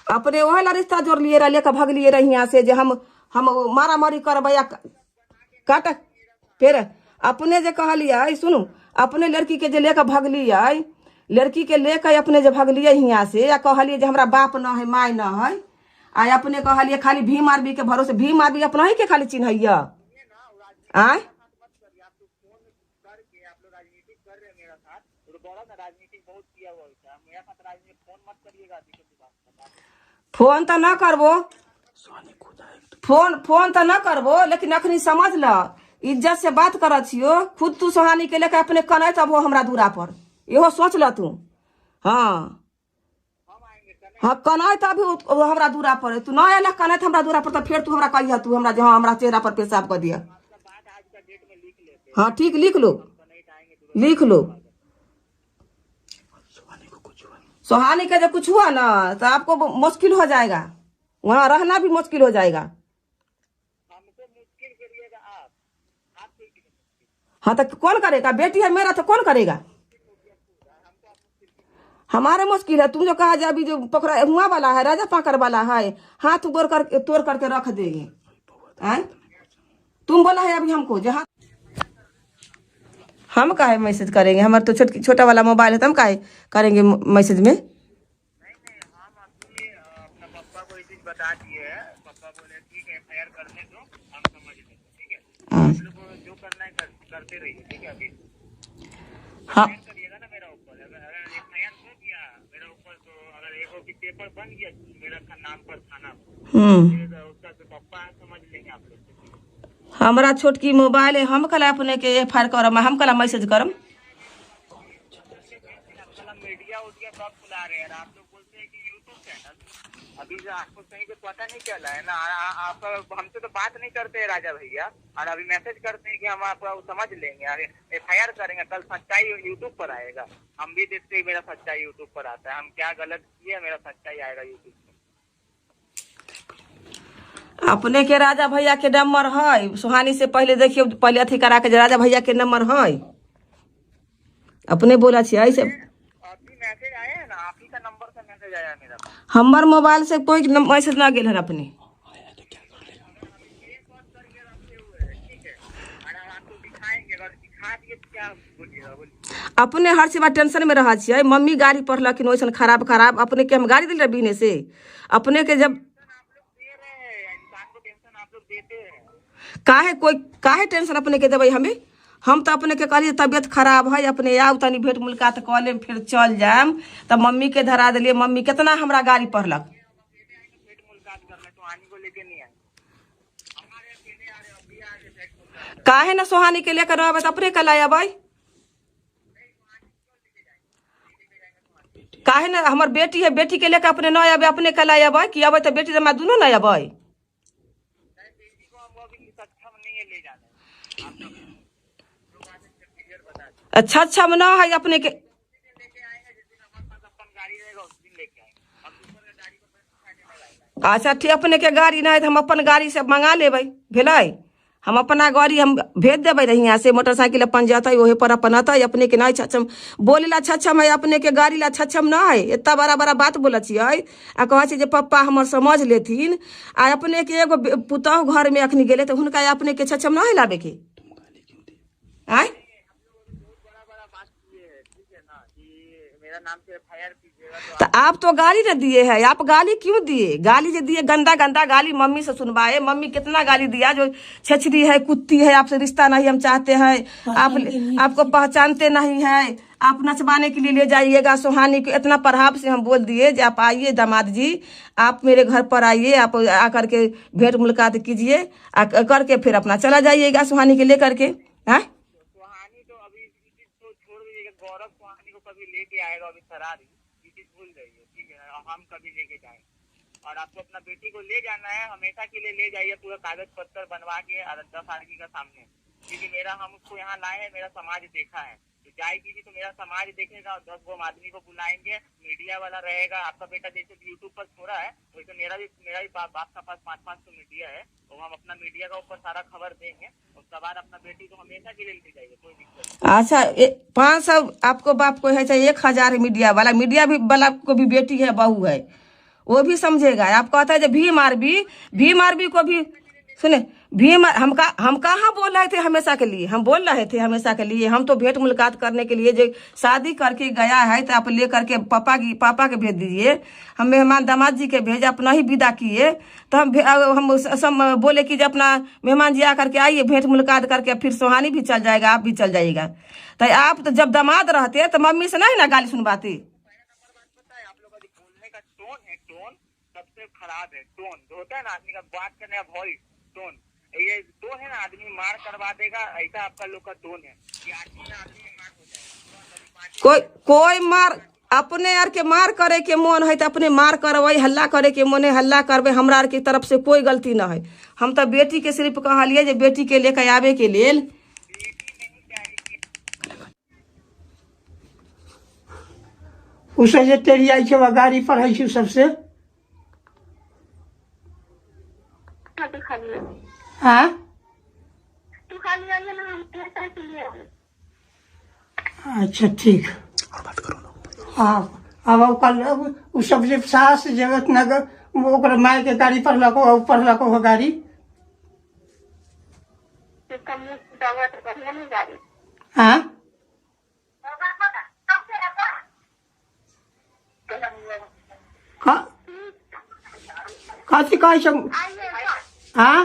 अपने वही ला रिश्ता जोड़ लिए रह लेकर भाग लिए रही यहाँ से, जो हम मारा मारी करबै काट। फिर अपने जे कहलिए सुनू, अपने लड़की के जे लेकर भगलिए, लड़की के लेकर अपने जे भगलिए यहाँ से, या कहलिए जे हमरा बाप न है माय न है, आ अपने कहलिए खाली भीम आर्मी के भरोसे, भीम आर्मी अपना ही के खाली चिन्हैया आय। फोन तो न करबो, फोन तो न करबो, लेकिन अखनी समझ ल, इज्जत से बात कर छियो। खुद तू सुहानी के लेकर अपने कने तब वो हमरा दूरा पर, इहो सोच ल तू। हाँ हाँ कने तभी हमरा दूरा पर, तू न अल कने हमरा दूरा पर तो फिर तू हमरा कहिया, तू हमरा जहाँ हमरा चेहरा पर पेशाब कर दिया। हाँ ठीक, लिख लो लिख लो। सुहानी का जब कुछ हुआ ना तो आपको मुश्किल हो जाएगा, वहाँ रहना भी मुश्किल हो जाएगा। हाँ तो कौन करेगा, बेटी है मेरा तो कौन करेगा। हमारे मुश्किल है, तुम जो कहा जा अभी जो पकड़ा हुआ वाला है, राजा पाकर वाला है, हाथ तोड़ करके रख देंगे। तुम बोला है अभी हमको, जहाँ हम काहे मैसेज करेंगे, हमारे तो छोटा वाला मोबाइल है तो हम काहे करेंगे मैसेज में। अपना पापा को ये चीज बता दिए है, पापा बोले ठीक है एफआईआर करने दो, हम समझ लेंगे, ठीक है। आप लोग को जो करना है करते रहिए, ठीक है। अभी हाँ करिएगा ना मेरा ऊपर, अगर एफआईआर हो गया मेरा ऊपर, तो अगर एक पेपर बन गया मेरा नाम पर थाना, उसका तो पापा समझ लेंगे आप लोग। हमारा छोटकी मोबाइल है, हम कल अपने के एफआईआर करम, हम कल मैसेज करम। मीडिया उडिया सब खुला रहे हैं, आप लोग बोलते हैं कि यूट्यूब चैनल, अभी आपको कहीं पे पता नहीं चला है ना। आप हमसे तो बात नहीं करते हैं राजा भैया, और अभी मैसेज करते हैं कि हम आपको समझ लेंगे, एफआईआर करेंगे, कल सच्चाई यूट्यूब पर आएगा। हम भी देखते हैं मेरा सच्चाई यूट्यूब पर आता है, हम क्या गलत किए मेरा सच्चाई आएगा यूट्यूब पर। अपने के राजा भैया के नंबर है, सुहानी से पहले देखिए, पहले अथी करा के राजा भैया के नंबर है, अपने बोला छे ऐसे। अभी मैसेज आया है ना, आप ही का नंबर से मैसेज आया मेरा, हमार मोबाइल से कोई मैसेज ना गेल है अपने। अपने हर चीज टेंशन में रहा छे। मम्मी गाड़ी पढ़लखिन वैसन खराब खराब, अपने के हम गाड़ी दिल बीने से, अपने के जब काहे टेंशन अपने के देवे हमें, हम तो अपने के कहलिए तबियत खराब है, अपने आउ तनी भेंट मुलाकात कऽ लेम, फिर चल जाम। तब मम्मी के धरा दिलिए, मम्मी कितना हमरा गाड़ी पढ़लक। भेंट मुलाकात करने सुहानी को लेके नहीं आए, हमारे अकेले आ रहे हो, अभी आ रहे भेंट मुलाकात। काहे ना सोहानी के लेकर रहबे तो अपने कल आया भाई। काहे ना हमर बेटी है, बेटी के लेकर अपने न आबे, अपने कल आया भाई कि अबे तो बेटी हमारा दोनों न आबे। बेटी को हम अभी सक्षम नहीं है ले जाने, आप लोग क्लियर बता दें। अच्छा में न है अपने के। लेके आएंगे जिस दिन हमारे पास अपन गाड़ी रहेगा उस दिन लेके आएंगे, हम दूसरे का गाड़ी को फायदे में लाएंगे। अच्छा ठीक, अपने के गाड़ी ना है तो हम अपन गाड़ी से मंगा लेबै, भेलै। हम अपना गाड़ी हम भेज देबै रही यहाँ से, मोटरसाइकिल अपन जतै वही पर अपन अतै। अपने के नहीं छछम बोले ला, छछम है अपने के गाड़ी ला, छछम ना है। इतना बड़ा बड़ा बात बोले छियै आ कहै छी जे पप्पा हमर समझ लेथिन। आ अपने के एगो पुतहु घर में अखनी गेले तो हुनका अपने के छछम ना है लाबे के आय। बड़ा बात ये है, ठीक है ना, कि मेरा नाम से FIR कीजिएगा तो आप तो गाली न दिए है, आप गाली क्यों दिए? गाली जो दिए गंदा गंदा गाली मम्मी से सुनवाए। मम्मी कितना गाली दिया, जो छछरी है, कुत्ती है, आपसे रिश्ता नहीं हम चाहते हैं, आप आपको पहचानते नहीं है, आप नचवाने के लिए ले जाइएगा सुहानी को। इतना प्रभाव से हम बोल दिए कि आप आइए दामाद जी, आप मेरे घर पर आइए, आप आकर के भेंट मुलाकात कीजिए, करके फिर अपना चला जाइएगा सुहानी के लेकर के। सुहानी तो अभी तो छोड़ दीजिएगा, गौरव सुहानी को कभी लेके आएगा, अभी सरारी ये चीज भूल जाइए, ठीक है ना, हम कभी लेके जाएंगे। और आपको अपना बेटी को ले जाना है, हमेशा के लिए ले जाइए, पूरा कागज पत्र बनवा के 10 आदमी का सामने, क्योंकि मेरा हम उसको यहाँ लाए हैं, मेरा समाज देखा है। तो जाएगी तो मेरा समाज देखेगा और 10 आदमी को बुलाएंगे, मीडिया वाला रहेगा। आपका बेटा जैसे यूट्यूब पर छोड़ा है, वैसे मेरा भी बाप का पास 500 मीडिया है, तो हम अपना मीडिया का ऊपर सारा खबर देंगे। उसके बाद अपना बेटी को हमेशा के लिए ले जाइए, कोई दिक्कत नहीं। अच्छा 500 आपको बाप को है, चाहे 1000 मीडिया वाला, मीडिया भी वाला को भी बेटी है, बहू है, वो भी समझेगा। आप कहता है जो भीम आरबी को भी सुने, भीम हम कहाँ बोल रहे थे हमेशा के लिए, हम बोल रहे थे हमेशा के लिए। हम तो भेंट मुलाकात करने के लिए, जो शादी करके गया है तो आप ले करके पापा के भेज दीजिए। हम मेहमान दामाद जी के भेज, अपना ही विदा किए। तो हम सब बोले कि जब अपना मेहमान जी आकर के आइए, भेंट मुलाकात करके फिर सुहानी भी चल जाएगा, आप भी चल जाइएगा। तो आप तो जब दामाद रहते तो मम्मी से नहीं ना गाली सुनवाती। आप लोग का जो बोलने का टोन है, टोन सबसे खराब है। टोन जो होता है ना आदमी का बात करने का वॉइस टोन, ये टोन है ना, आदमी मार करवा देगा, ऐसा आपका लोग का टोन है कि आदमी ना आदमी मार हो जाएगा। कोई मार अपने आर के मार करे के मन है तो अपने मार करवाई, हल्ला करे के मन है हल्ला करबे। हमरा आर की तरफ से कोई गलती ना है। हम तो बेटी के सिर्फ कहलिए जे बेटी के लेकर आवे के लेल। उसे जे तेरी आई छै गाड़ी पर है छी सबसे हाँ अच्छा ठीक। हाँ अब कल उ सब जे सास जगत नगर ओकरा माय के गाड़ी पढ़लको गाड़ी हाँ कथी कहै छै हाँ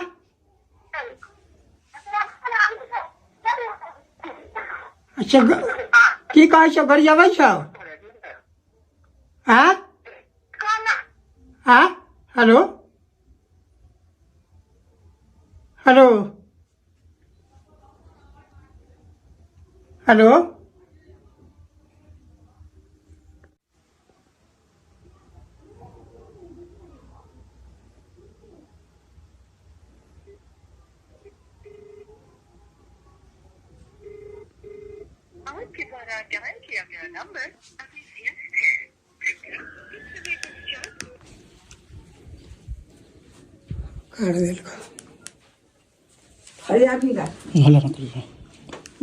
अच्छा की कहै छौ गरियाबै छौ हाँ हाँ हेलो हेलो हेलो आपके द्वारा डायल किया गया नंबर अभी व्यस्त है, कृपया कर देल अरे अभी ला भला रख लीजिए।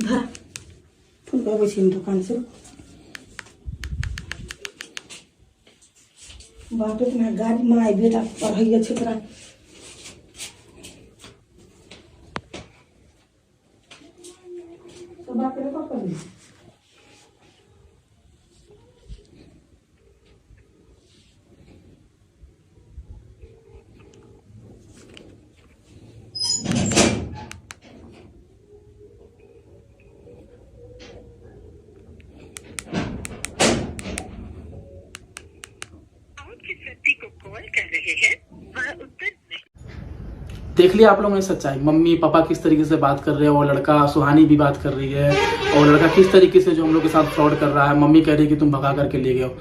धरा फोन करबै छी दुकान से बाटो में गाड़ी में आई बेटा पढ़ाई अच्छे तरह तो बात करे कब करबी देख लिया आप लोगों ने सच्चाई, मम्मी पापा किस तरीके से बात कर रहे हैं, और लड़का सुहानी भी बात कर रही है, और लड़का किस तरीके से जो हम लोग के साथ फ्रॉड कर रहा है। मम्मी कह रही है कि तुम भगा करके ले गए हो।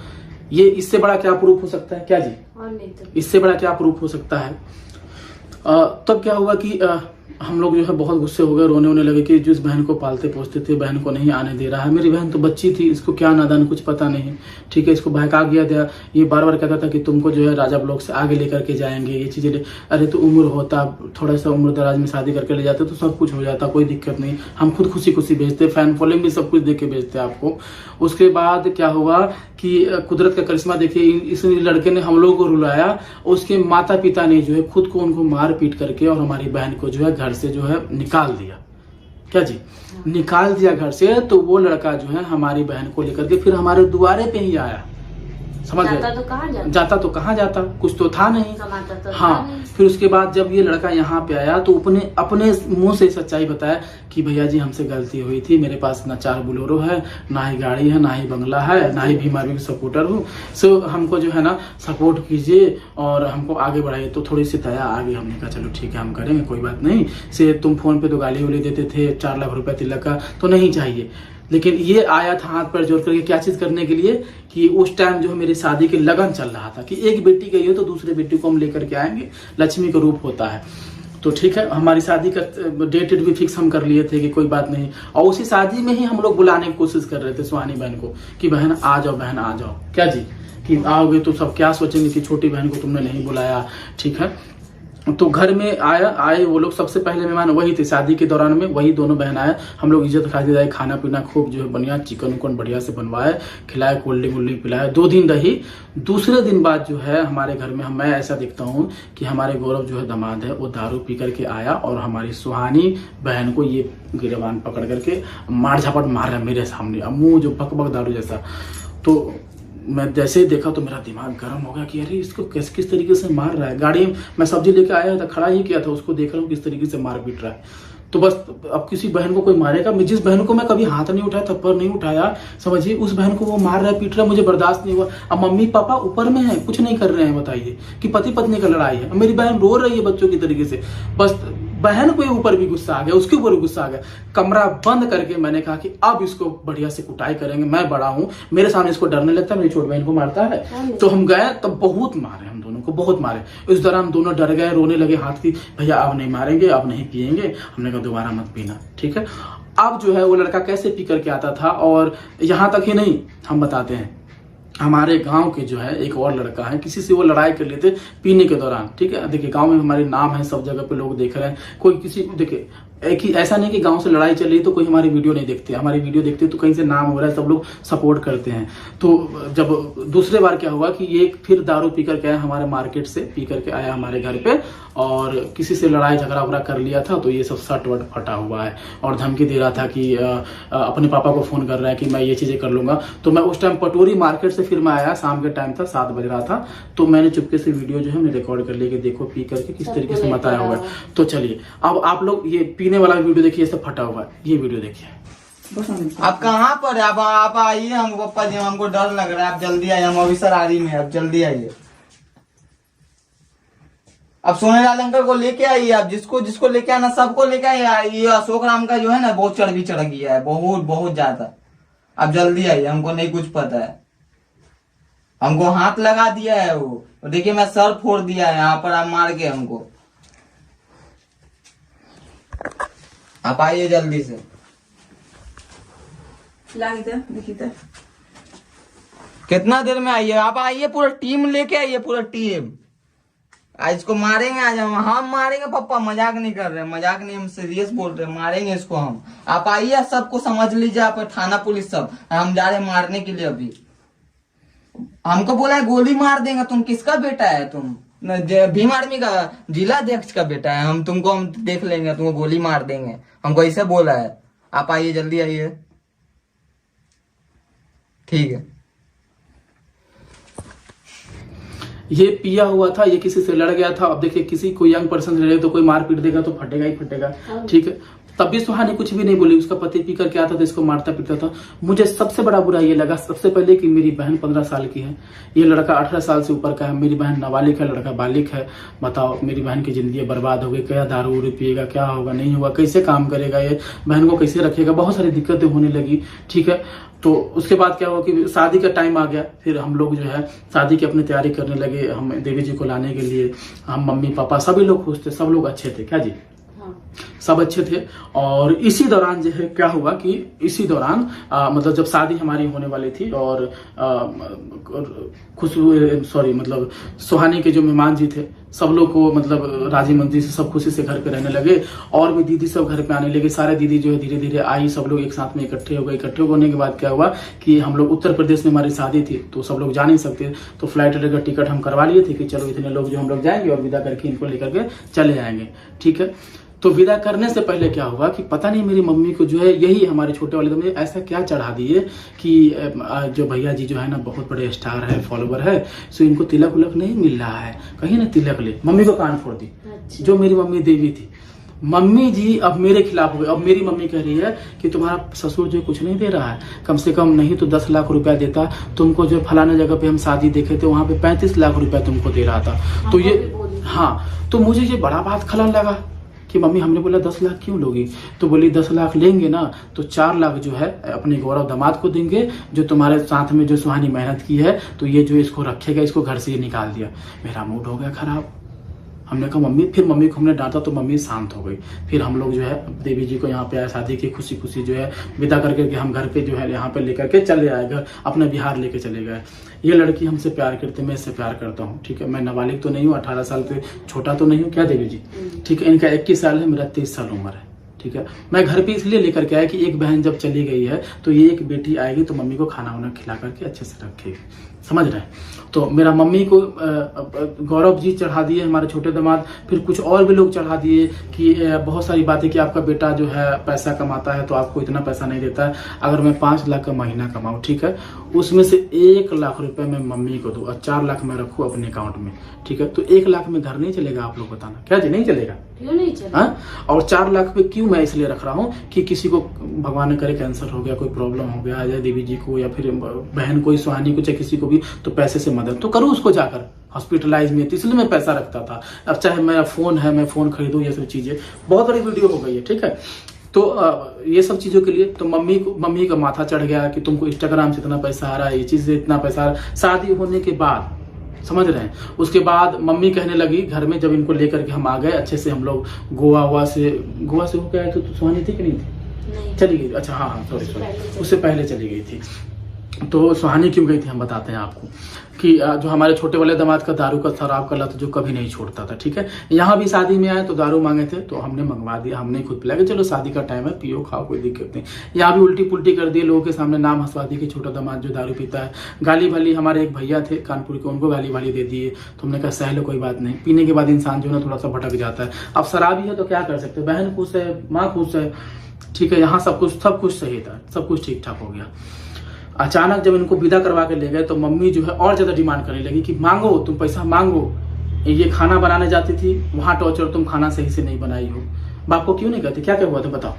ये इससे बड़ा क्या प्रूफ हो सकता है? क्या जी, और नहीं तो इससे बड़ा क्या प्रूफ हो सकता है? तब क्या हुआ कि हम लोग जो है बहुत गुस्से हो गए, रोने होने लगे कि जिस बहन को पालते पोसते थे बहन को नहीं आने दे रहा है। मेरी बहन तो बच्ची थी, इसको क्या नादान, कुछ पता नहीं, ठीक है। इसको बहका गया था, ये बार बार कहता था कि तुमको जो है राजा ब्लॉक से आगे लेकर के जाएंगे, ये चीजें। अरे तो उम्र होता, थोड़ा सा उम्र दराज में शादी करके ले जाते तो सब कुछ हो जाता, कोई दिक्कत नहीं। हम खुद खुशी खुशी भेजते, फैन फॉलोइंग भी सब कुछ देख के भेजते आपको। उसके बाद क्या हुआ कि कुदरत का करिश्मा देखिए, इस लड़के ने हम लोगों को रुलाया, उसके माता पिता ने जो है खुद को उनको मार पीट करके और हमारी बहन को जो है घर से जो है निकाल दिया। क्या जी, निकाल दिया घर से। तो वो लड़का जो है हमारी बहन को लेकर के फिर हमारे द्वारे पे ही आया, समझ गए? जाता तो कहाँ जाता, जाता तो कहाँ जाता, कुछ तो था नहीं, कमाता तो था हाँ। नहीं। फिर उसके बाद जब ये लड़का यहाँ पे आया तो अपने मुंह से सच्चाई बताया कि भैया जी हमसे गलती हुई थी, मेरे पास ना 4 बोलेरो है, ना ही गाड़ी है, ना ही बंगला है, ना ही बीमार भी सपोर्टर हूँ। सो हमको जो है ना सपोर्ट कीजिए और हमको आगे बढ़ाइए। तो थोड़ी सी दया आ गई, हमने कहा चलो ठीक है हम करेंगे, कोई बात नहीं। से तुम फोन पे तो गाली वाली देते थे, 4 लाख रुपया तिलक का तो नहीं चाहिए। लेकिन ये आया था हाथ पर जोड़ करके, क्या चीज करने के लिए कि उस टाइम जो है मेरी शादी की लगन चल रहा था कि एक बेटी गई हो तो दूसरे बेटी को हम लेकर के आएंगे, लक्ष्मी का रूप होता है। तो ठीक है, हमारी शादी का डेट भी फिक्स हम कर लिए थे कि कोई बात नहीं। और उसी शादी में ही हम लोग बुलाने की कोशिश कर रहे थे सुहानी बहन को कि बहन आ जाओ, बहन आ जाओ। क्या जी, कि आओगे तो सब क्या सोचेंगे कि छोटी बहन को तुमने नहीं बुलाया, ठीक है। तो घर में आए वो लोग, सबसे पहले मेहमान वही थे शादी के दौरान में, वही दोनों बहन आए। हम लोग इज्जत खाते, खाना पीना खूब जो है बढ़िया, चिकन उकन बढ़िया से बनवाए, खिलाए, कोल्ड ड्रिंक वोल्ड ड्रिंक पिलाए। 2 दिन रही। दूसरे दिन बाद जो है हमारे घर में मैं ऐसा देखता हूँ कि हमारे गौरव जो है दामाद है, वो दारू पी करके आया और हमारी सुहानी बहन को ये गिरबान पकड़ करके मार झपट मार रहा है मेरे सामने, मुंह जो बक दारू जैसा। तो मैं जैसे ही देखा तो मेरा दिमाग गर्म हो गया कि अरे इसको किस तरीके से मार रहा है। गाड़ी में सब्जी लेके आया था, खड़ा ही किया था, उसको देख रहा हूँ किस तरीके से मार पीट रहा है। तो बस अब किसी बहन को कोई मारेगा, जिस बहन को मैं कभी हाथ नहीं उठाया, थप्पड़ नहीं उठाया, समझिए, उस बहन को वो मार रहा है, पीट रहा है, मुझे बर्दाश्त नहीं हुआ। अब मम्मी पापा ऊपर में है, कुछ नहीं कर रहे हैं, बताइए कि पति पत्नी का लड़ाई है, मेरी बहन रो रही है बच्चों की तरीके से। बस बहन को ऊपर भी गुस्सा आ गया, उसके ऊपर भी गुस्सा आ गया। कमरा बंद करके मैंने कहा कि अब इसको बढ़िया से कुटाई करेंगे, मैं बड़ा हूँ, मेरे सामने इसको डरने लगता है, मेरी छोटी बहन को मारता है। तो हम गए, तब बहुत मारे, हम दोनों को बहुत मारे। इस दौरान दोनों डर गए, रोने लगे हाथ की, भैया अब नहीं मारेंगे, अब नहीं पियेंगे। हमने कहा दोबारा मत पीना, ठीक है। अब जो है वो लड़का कैसे पी करके आता था, और यहाँ तक ही नहीं, हम बताते हैं, हमारे गांव के जो है एक और लड़का है, किसी से वो लड़ाई कर लिए थे पीने के दौरान, ठीक है। देखिए गांव में हमारे नाम है, सब जगह पे लोग देख रहे हैं, कोई किसी को देखिए एक ही ऐसा नहीं कि गांव से लड़ाई चल रही तो कोई हमारी वीडियो नहीं देखते, हमारी वीडियो देखते तो कहीं से नाम हो रहा है, सब लोग सपोर्ट करते हैं। तो जब दूसरे बार क्या हुआ कि ये फिर दारू पी करके आया हमारे मार्केट से, पी करके आया हमारे घर पे और किसी से लड़ाई झगड़ा वगड़ा कर लिया था। तो ये सब सट वट फटा हुआ है और धमकी दे रहा था कि अपने पापा को फोन कर रहा है कि मैं ये चीजें कर लूंगा। तो मैं उस टाइम पटोरी मार्केट से फिर मैं आया, शाम के टाइम था, 7 बज रहा था। तो मैंने चुपके से वीडियो जो है मैंने रिकॉर्ड कर लिया कि देखो पी करके किस तरीके से मताया हुआ है। तो चलिए अब आप लोग ये पीने वाला वीडियो देखिए, सब फटा हुआ है, ये वीडियो देखिए। आप कहाँ पर है? आप आइए, हमको पप्पा जी, हमको डर लग रहा है, आप जल्दी आइए, हम अभी सरारी में, आप जल्दी आइए। अब सोनेलाल अंकल को लेके आइए, आप जिसको लेके आना सबको लेके आइए। ये अशोक राम का जो है ना बहुत चढ़ गया है, बहुत ज्यादा। आप जल्दी आइए, हमको नहीं कुछ पता है, हमको हाथ लगा दिया है वो, देखिए मैं सर फोड़ दिया है यहाँ पर, आप मार के हमको। आप आइए जल्दी से। कितना देर में आइए? आप आइए, पूरा टीम लेके आइए, पूरा टीम। आज इसको मारेंगे, आज हम मारेंगे पप्पा, मजाक नहीं कर रहे, मजाक नहीं, हम सीरियस बोल रहे, मारेंगे इसको हम। आप आइए, सबको समझ लीजिए, आप थाना पुलिस सब, हम जा रहे हैं मारने के लिए। अभी हमको बोला है गोली मार देंगे। तुम किसका बेटा है? तुम भीम आर्मी का जिला अध्यक्ष का बेटा है। हम देख लेंगे, तुमको गोली मार देंगे, हमको ऐसे बोला है। आप आइए, जल्दी आइए, ठीक है। ये पिया हुआ था, ये किसी से लड़ गया था। अब देखिए किसी कोई यंग पर्सन लड़े तो कोई मार पीट देगा तो फटेगा ही फटेगा, ठीक है। तब भी सुहानी कुछ भी नहीं बोली। उसका पति पी करके आता था, इसको मारता पीटता था। मुझे सबसे बड़ा बुरा ये लगा सबसे पहले कि मेरी बहन 15 साल की है, ये लड़का 18 साल से ऊपर का है, मेरी बहन नाबालिग है, लड़का बालिग है। बताओ मेरी बहन की जिंदगी बर्बाद हो गई। क्या दारू उरू पिएगा, क्या होगा नहीं होगा, कैसे काम करेगा, ये बहन को कैसे रखेगा, बहुत सारी दिक्कतें होने लगी। ठीक है, तो उसके बाद क्या हुआ कि शादी का टाइम आ गया। फिर हम लोग जो है शादी की अपनी तैयारी करने लगे, हम देवी जी को लाने के लिए। हम मम्मी पापा सभी लोग खुश थे, सब लोग अच्छे थे। क्या जी? सब अच्छे थे। और इसी दौरान जो है क्या हुआ कि इसी दौरान मतलब जब शादी हमारी होने वाली थी और मतलब सुहानी के जो मेहमान जी थे सब लोग को मतलब राजी मंदी से सब खुशी से घर पे रहने लगे। और भी दीदी सब घर पे आने लगे, सारे दीदी जो है धीरे धीरे आई, सब लोग एक साथ में इकट्ठे हो गए। इकट्ठे होने के बाद क्या हुआ कि हम लोग उत्तर प्रदेश में हमारी शादी थी तो सब लोग जा नहीं सकते, तो फ्लाइट का टिकट हम करवा लिए थे कि चलो इतने लोग जो हम लोग जाएंगे और विदा करके इनको लेकर के चले आएंगे। ठीक है, तो विदा करने से पहले क्या हुआ कि पता नहीं मेरी मम्मी को जो है यही हमारे छोटे वाले में ऐसा क्या चढ़ा दिए कि जो भैया जी जो है ना बहुत बड़े स्टार है, फॉलोवर है, सो इनको तिलक उलक नहीं मिल रहा है, कहीं ना तिलक ले। मम्मी को कान फोड़ दी। जो मेरी मम्मी देवी थी, मम्मी जी अब मेरे खिलाफ हो गई। अब मेरी मम्मी कह रही है कि तुम्हारा ससुर जो कुछ नहीं दे रहा है, कम से कम नहीं तो 10 लाख रुपया देता, तुमको जो फलाना जगह पे हम शादी देखे थे वहां पे 35 लाख रुपया तुमको दे रहा था। तो ये हाँ, तो मुझे ये बड़ा बात खलल लगा कि मम्मी, हमने बोला 10 लाख क्यों लोगी? तो बोली 10 लाख लेंगे ना तो 4 लाख जो है अपने गौरव दामाद को देंगे, जो तुम्हारे साथ में जो सुहानी मेहनत की है, तो ये जो इसको रखेगा, इसको घर से ये निकाल दिया। मेरा मूड हो गया खराब। हमने कहा मम्मी, फिर मम्मी को हमने डांटा तो मम्मी शांत हो गई। फिर हम लोग जो है देवी जी को यहाँ पे आए, शादी की खुशी खुशी जो है विदा करके हम घर पे जो है यहाँ पे लेकर के चले आए, घर अपना बिहार लेके चले गए। ये लड़की हमसे प्यार करती है, मैं इससे प्यार करता हूँ। ठीक है, मैं नाबालिग तो नहीं हूँ, 18 साल से छोटा तो नहीं हूँ। क्या देवी जी? ठीक है, इनका 21 साल है, मेरा 23 साल उम्र है। ठीक है, मैं घर पे इसलिए लेकर के आया कि एक बहन जब चली गई है तो ये एक बेटी आएगी तो मम्मी को खाना वाना खिला करके अच्छे से रखेगी, समझ रहे हैं? तो मेरा मम्मी को गौरव जी चढ़ा दिए, हमारे छोटे दामाद, फिर कुछ और भी लोग चढ़ा दिए कि बहुत सारी बातें कि आपका बेटा जो है पैसा कमाता है तो आपको इतना पैसा नहीं देता है। अगर मैं 5 लाख का महीना कमाऊँ, ठीक है, उसमें से 1 लाख रुपए मैं मम्मी को दूँ और 4 लाख मैं रखूँ अपने अकाउंट में। ठीक है, तो 1 लाख में घर नहीं चलेगा, आप लोग बताना। क्या जी, नहीं चलेगा? क्यों नहीं चलेगा? हाँ, और 4 लाख पे क्यों मैं इसलिए रख रहा हूँ कि किसी को भगवान न करे कैंसर हो गया, कोई प्रॉब्लम हो गया, या देवी जी को या फिर बहन को, सुहानी को, चाहे किसी को भी, तो पैसे से मदद तो करूँ उसको जाकर हॉस्पिटलाइज में, तो इसलिए मैं पैसा रखता था। अब चाहे मेरा फोन है, मैं फोन खरीदूं, ये सब चीजें बहुत बड़ी वीडियो हो गई है। ठीक है, तो ये सब चीजों के लिए तो मम्मी का माथा चढ़ गया कि तुमको इंस्टाग्राम से इतना पैसा आ रहा है, ये चीज से इतना पैसा आ रहा है। शादी होने के बाद, समझ रहे हैं, उसके बाद मम्मी कहने लगी घर में, जब इनको लेकर के हम आ गए अच्छे से, हम लोग गोवा से होकर आए तो सुहानी थी कि नहीं थी? चली गई। अच्छा हाँ, सॉरी, उससे पहले चली गई थी। तो सुहानी क्यों गई थी हम बताते हैं आपको कि जो हमारे छोटे वाले दामाद का दारू का, शराब का लत जो कभी नहीं छोड़ता था। ठीक है, यहाँ भी शादी में आए तो दारू मांगे थे तो हमने मंगवा दिया, हमने खुद पिला के चलो शादी का टाइम है, पियो खाओ, कोई दिक्कत नहीं। यहाँ भी उल्टी पुल्टी कर दिए, लोगों के सामने नाम हंसवा दी कि छोटा दामाद जो दारू पीता है। गाली भली, हमारे एक भैया थे कानपुर के, उनको गाली भाली दे दिए। तो हमने कहा सह लो, कोई बात नहीं, पीने के बाद इंसान जो है ना थोड़ा सा भटक जाता है। अब शराबी है तो क्या कर सकते, बहन खुश है, माँ खुश है। ठीक है, यहाँ सब कुछ सही था, सब कुछ ठीक ठाक हो गया। अचानक जब इनको विदा करवा के ले गए तो मम्मी जो है और ज्यादा डिमांड करने लगी कि मांगो, तुम पैसा मांगो। ये खाना बनाने जाती थी, वहां टॉर्चर, तुम खाना सही से नहीं बनाई हो। बाप को क्यों नहीं कहते, क्या क्या हुआ था बताओ?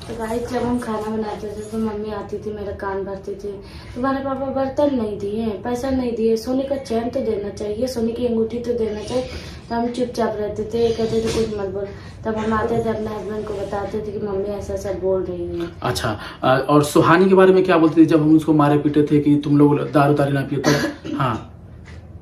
तो भाई जब हम खाना बनाते थे तो मम्मी आती थी, मेरा कान भरती थी, तुम्हारे पापा बर्तन नहीं दिए, पैसा नहीं दिए, सोने का चैन तो देना चाहिए, सोने की अंगूठी तो देना चाहिए। तो हम चुपचाप रहते थे, कहते थे कुछ मत बोल। तब हम आते थे अपने हस्बैंड को बताते थे कि मम्मी ऐसा ऐसा बोल रही है। अच्छा, और सुहानी के बारे में क्या बोलती थी जब हम उसको मारे पीटे थे कि तुम लोग दारू तारी ना पियो? तो हाँ,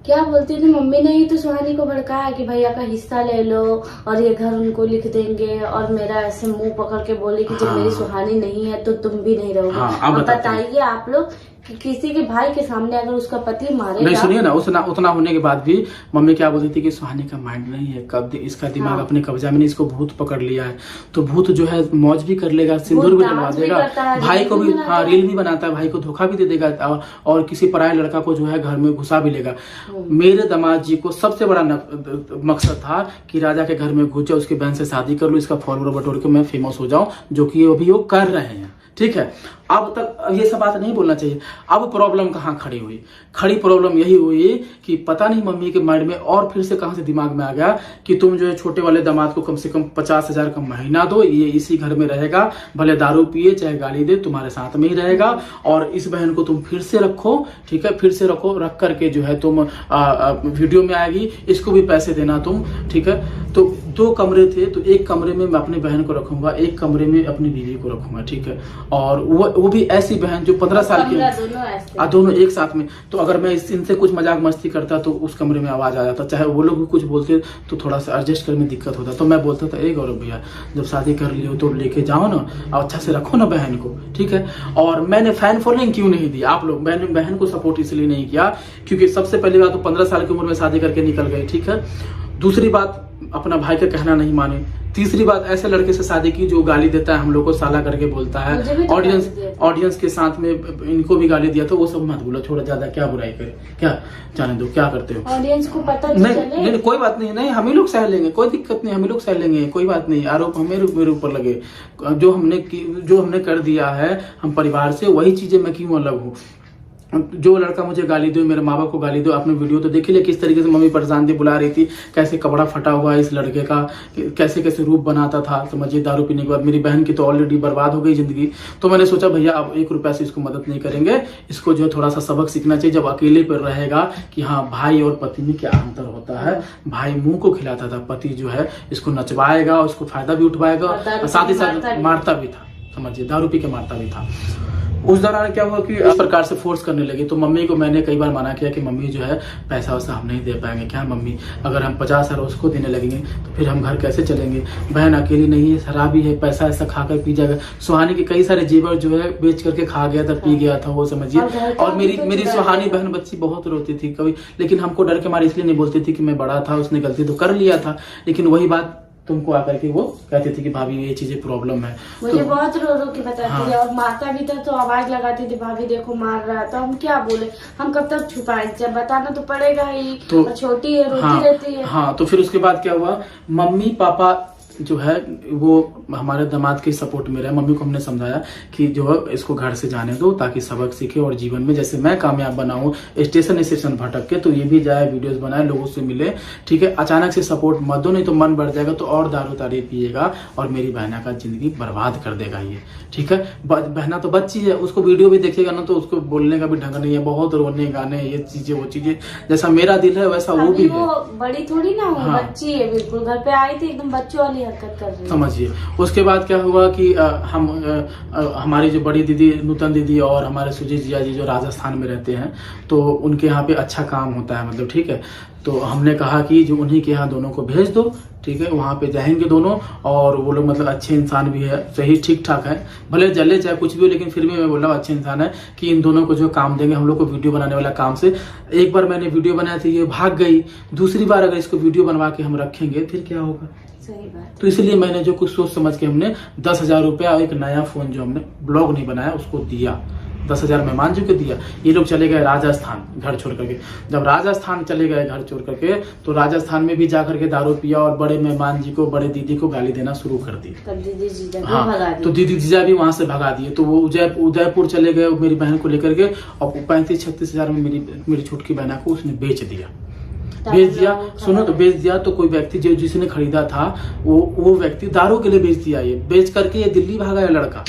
क्या बोलती थी मम्मी ने ही तो सुहानी को भड़काया कि भैया का हिस्सा ले लो और ये घर उनको लिख देंगे, और मेरा ऐसे मुंह पकड़ के बोले कि जब मेरी सुहानी नहीं है तो तुम भी नहीं रहोगे। हाँ, बताइए आप लोग कि किसी के भाई के सामने अगर उसका पति मारेगा। नहीं सुनिए ना, उतना होने के बाद भी मम्मी क्या बोलती थी कि सुहानी का माइंड नहीं है, कब इसका दिमाग अपने कब्जा में नहीं, इसको भूत पकड़ लिया है, तो भूत जो है मौज भी कर लेगा, सिंदूर भी डलवा देगा, भाई को भी, हाँ, रील भी बनाता है, भाई को धोखा भी दे देगा, और किसी पराये लड़का को जो है घर में घुसा भी लेगा। मेरे दामाद जी को सबसे बड़ा मकसद था कि राजा के घर में घुस जाओ, उसकी बहन से शादी कर लो, इसका फॉलोअर बटोर के मैं फेमस हो जाऊं, जो कि अभी वो कर रहे हैं। ठीक है। अब तक ये सब बात नहीं बोलना चाहिए। अब प्रॉब्लम कहाँ खड़ी हुई? खड़ी प्रॉब्लम यही हुई कि पता नहीं मम्मी के माइंड में और फिर से कहां से दिमाग में आ गया कि तुम जो है छोटे वाले दामाद को कम से कम 50,000 का महीना दो, ये इसी घर में रहेगा, भले दारू पिए चाहे गाली दे, तुम्हारे साथ में ही रहेगा, और इस बहन को तुम फिर से रखो, ठीक है, फिर से रखो, रख करके जो है तुम वीडियो में आएगी, इसको भी पैसे देना तुम, ठीक है। तो 2 कमरे थे, तो एक कमरे में मैं अपनी बहन को रखूंगा, एक कमरे में अपनी बीवी को रखूंगा, ठीक है। और वो भी ऐसी बहन जो 15 साल की, दोनों एक साथ में। तो अगर मैं इनसे कुछ मजाक मस्ती करता तो उस कमरे में आवाज आ जाता, चाहे वो लोग भी कुछ बोलते तो थोड़ा सा एडजस्ट करने में दिक्कत होता। तो मैं बोलता था, ए गौरव भैया, जब शादी कर लियो तो लेके जाओ ना, और अच्छा से रखो ना बहन को, ठीक है। और मैंने फैन फॉलोइंग क्यों नहीं दी? आप लोग, मैंने बहन को सपोर्ट इसलिए नहीं किया क्योंकि सबसे पहली बात तो 15 साल की उम्र में शादी करके निकल गई, ठीक है। दूसरी बात, अपना भाई का कहना नहीं माने। तीसरी बात, ऐसे लड़के से शादी की जो गाली देता है, हम लोग को साला करके बोलता है, ऑडियंस के साथ में इनको भी गाली दिया। तो वो सब मत बोलो, छोड़ो, ज्यादा क्या बुराई करे, क्या जाने दो, क्या करते हो, ऑडियंस को पता नहीं, कोई बात नहीं, नहीं हम ही लोग सह लेंगे, कोई दिक्कत नहीं, हम ही लोग सह लेंगे, कोई बात नहीं। आरोप मेरे ऊपर लगे, जो हमने कर दिया है हम परिवार से, वही चीजें मैं क्यों अलग हूँ। जो लड़का मुझे गाली दो, मेरे माँ बाप को गाली दो, आपने वीडियो तो देख लिया किस तरीके से मम्मी परेशान थी, बुला रही थी, कैसे कपड़ा फटा हुआ है इस लड़के का, कैसे कैसे रूप बनाता था, समझिए। दारू पीने के बाद मेरी बहन की तो ऑलरेडी बर्बाद हो गई जिंदगी। तो मैंने सोचा भैया अब 1 रुपया से इसको मदद नहीं करेंगे, इसको जो है थोड़ा सा सबक सीखना चाहिए। जब अकेले पर रहेगा कि हाँ भाई और पति में क्या अंतर होता है। भाई मुंह को खिलाता था, पति जो है इसको नचवाएगा, उसको फायदा भी उठवाएगा, और साथ ही साथ मारता भी था, समझिए, दारू पी के मारता भी था। उस दौरान क्या हुआ कि इस प्रकार से फोर्स करने लगी। तो मम्मी को मैंने कई बार मना किया कि मम्मी जो है पैसा वैसा हम नहीं दे पाएंगे। क्या मम्मी, अगर हम 50,000 उसको देने लगेंगे तो फिर हम घर कैसे चलेंगे? बहन अकेली नहीं है, शराबी है, पैसा ऐसा खाकर पी जाएगा। सुहानी के कई सारे जेवर जो है बेच करके खा गया था, पी गया था वो, समझिए। और मेरी सुहानी बहन बच्ची बहुत रोती थी कभी, लेकिन हमको डर के मारे इसलिए नहीं बोलती थी कि मैं बड़ा था, उसने गलती तो कर लिया था, लेकिन वही बात तुमको आकर के वो कहती थी कि भाभी ये चीजें प्रॉब्लम है। मुझे तो बहुत रो रो के बताती है, और माता भी था तो आवाज लगाती थी, भाभी देखो मार रहा। तो हम क्या बोले, हम कब तक छुपाएं, जब बताना तो पड़ेगा ही। तो छोटी है, रोती रहती है। हाँ, तो फिर उसके बाद क्या हुआ, मम्मी पापा जो है वो हमारे दामाद के सपोर्ट में रहे। मम्मी को हमने समझाया कि जो है इसको घर से जाने दो ताकि सबक सीखे, और जीवन में जैसे मैं कामयाब बनाऊं, स्टेशन भटक के, तो ये भी जाए, वीडियोस बनाए, लोगों से मिले, ठीक है। अचानक से सपोर्ट मत दो, नहीं तो मन बढ़ जाएगा तो और दारू तारी पिएगा और मेरी बहना का जिंदगी बर्बाद कर देगा ये, ठीक है। बहना तो बच्ची है, उसको वीडियो भी देखेगा ना तो उसको बोलने का भी ढंग नहीं है, बहुत रोने गाने, ये चीजें वो चीजें, जैसा मेरा दिल है वैसा वो भी है। बड़ी थोड़ी ना हो, बच्ची है बिल्कुल, घर पे आई थी एकदम बच्चों वाली हरकत कर रही है, समझिए। उसके बाद क्या हुआ कि हमारी जो बड़ी दीदी नूतन दीदी और हमारे सुजीत जिया जी जो राजस्थान में रहते हैं, तो उनके यहाँ पे अच्छा काम होता है, मतलब, ठीक है। तो हमने कहा कि जो उन्हीं के यहाँ दोनों को भेज दो, ठीक है, वहाँ पे जाएंगे दोनों, और वो लोग मतलब अच्छे इंसान भी है, सही ठीक ठाक है, भले जले चाहे कुछ भी हो, लेकिन फिर भी मैं बोल रहा हूँ अच्छे इंसान है कि इन दोनों को जो काम देंगे हम लोग को वीडियो बनाने वाला काम से। एक बार मैंने वीडियो बनाया था, ये भाग गई, दूसरी बार अगर इसको वीडियो बनवा के हम रखेंगे फिर क्या होगा? सही बात। तो इसलिए मैंने जो कुछ सोच समझ के हमने 10,000 रुपया और एक नया फोन जो हमने ब्लॉग नहीं बनाया उसको दिया। 10,000 मेहमान जी को दिया। ये लोग चले गए राजस्थान घर छोड़ करके। जब राजस्थान चले गए घर छोड़ करके, तो राजस्थान में भी जाकर के दारू पिया और बड़े मेहमान जी को, बड़े दीदी को गाली देना शुरू कर दी। तो दीदी जीजा भी वहां से भगा दिए। तो वो उदयपुर चले गए मेरी बहन को लेकर के, और 35-36 हजार में मेरी छोटकी बहना को उसने बेच दिया। सुनो, तो बेच दिया। तो कोई व्यक्ति जो जिसने खरीदा था वो व्यक्ति दारू के लिए बेच दिया। ये बेच करके ये दिल्ली भागा है लड़का,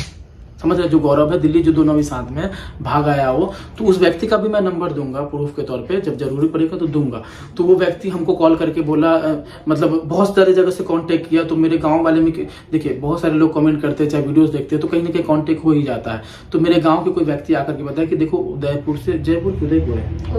समझ रहे, जो गौरव है, दिल्ली, जो दोनों भी साथ में भाग आया वो। तो उस व्यक्ति का भी मैं नंबर दूंगा प्रूफ के तौर पे, जब जरूरी पड़ेगा तो दूंगा। तो वो व्यक्ति हमको कॉल करके बोला, मतलब बहुत सारे जगह से कांटेक्ट किया। तो मेरे गांव वाले में देखिए बहुत सारे लोग कमेंट करते हैं, चाहे वीडियोस देखते हैं, तो कहीं ना कहीं कांटेक्ट हो ही जाता है। तो मेरे गाँव के कोई व्यक्ति आकर के बताया कि देखो उदयपुर से, उदयपुर है,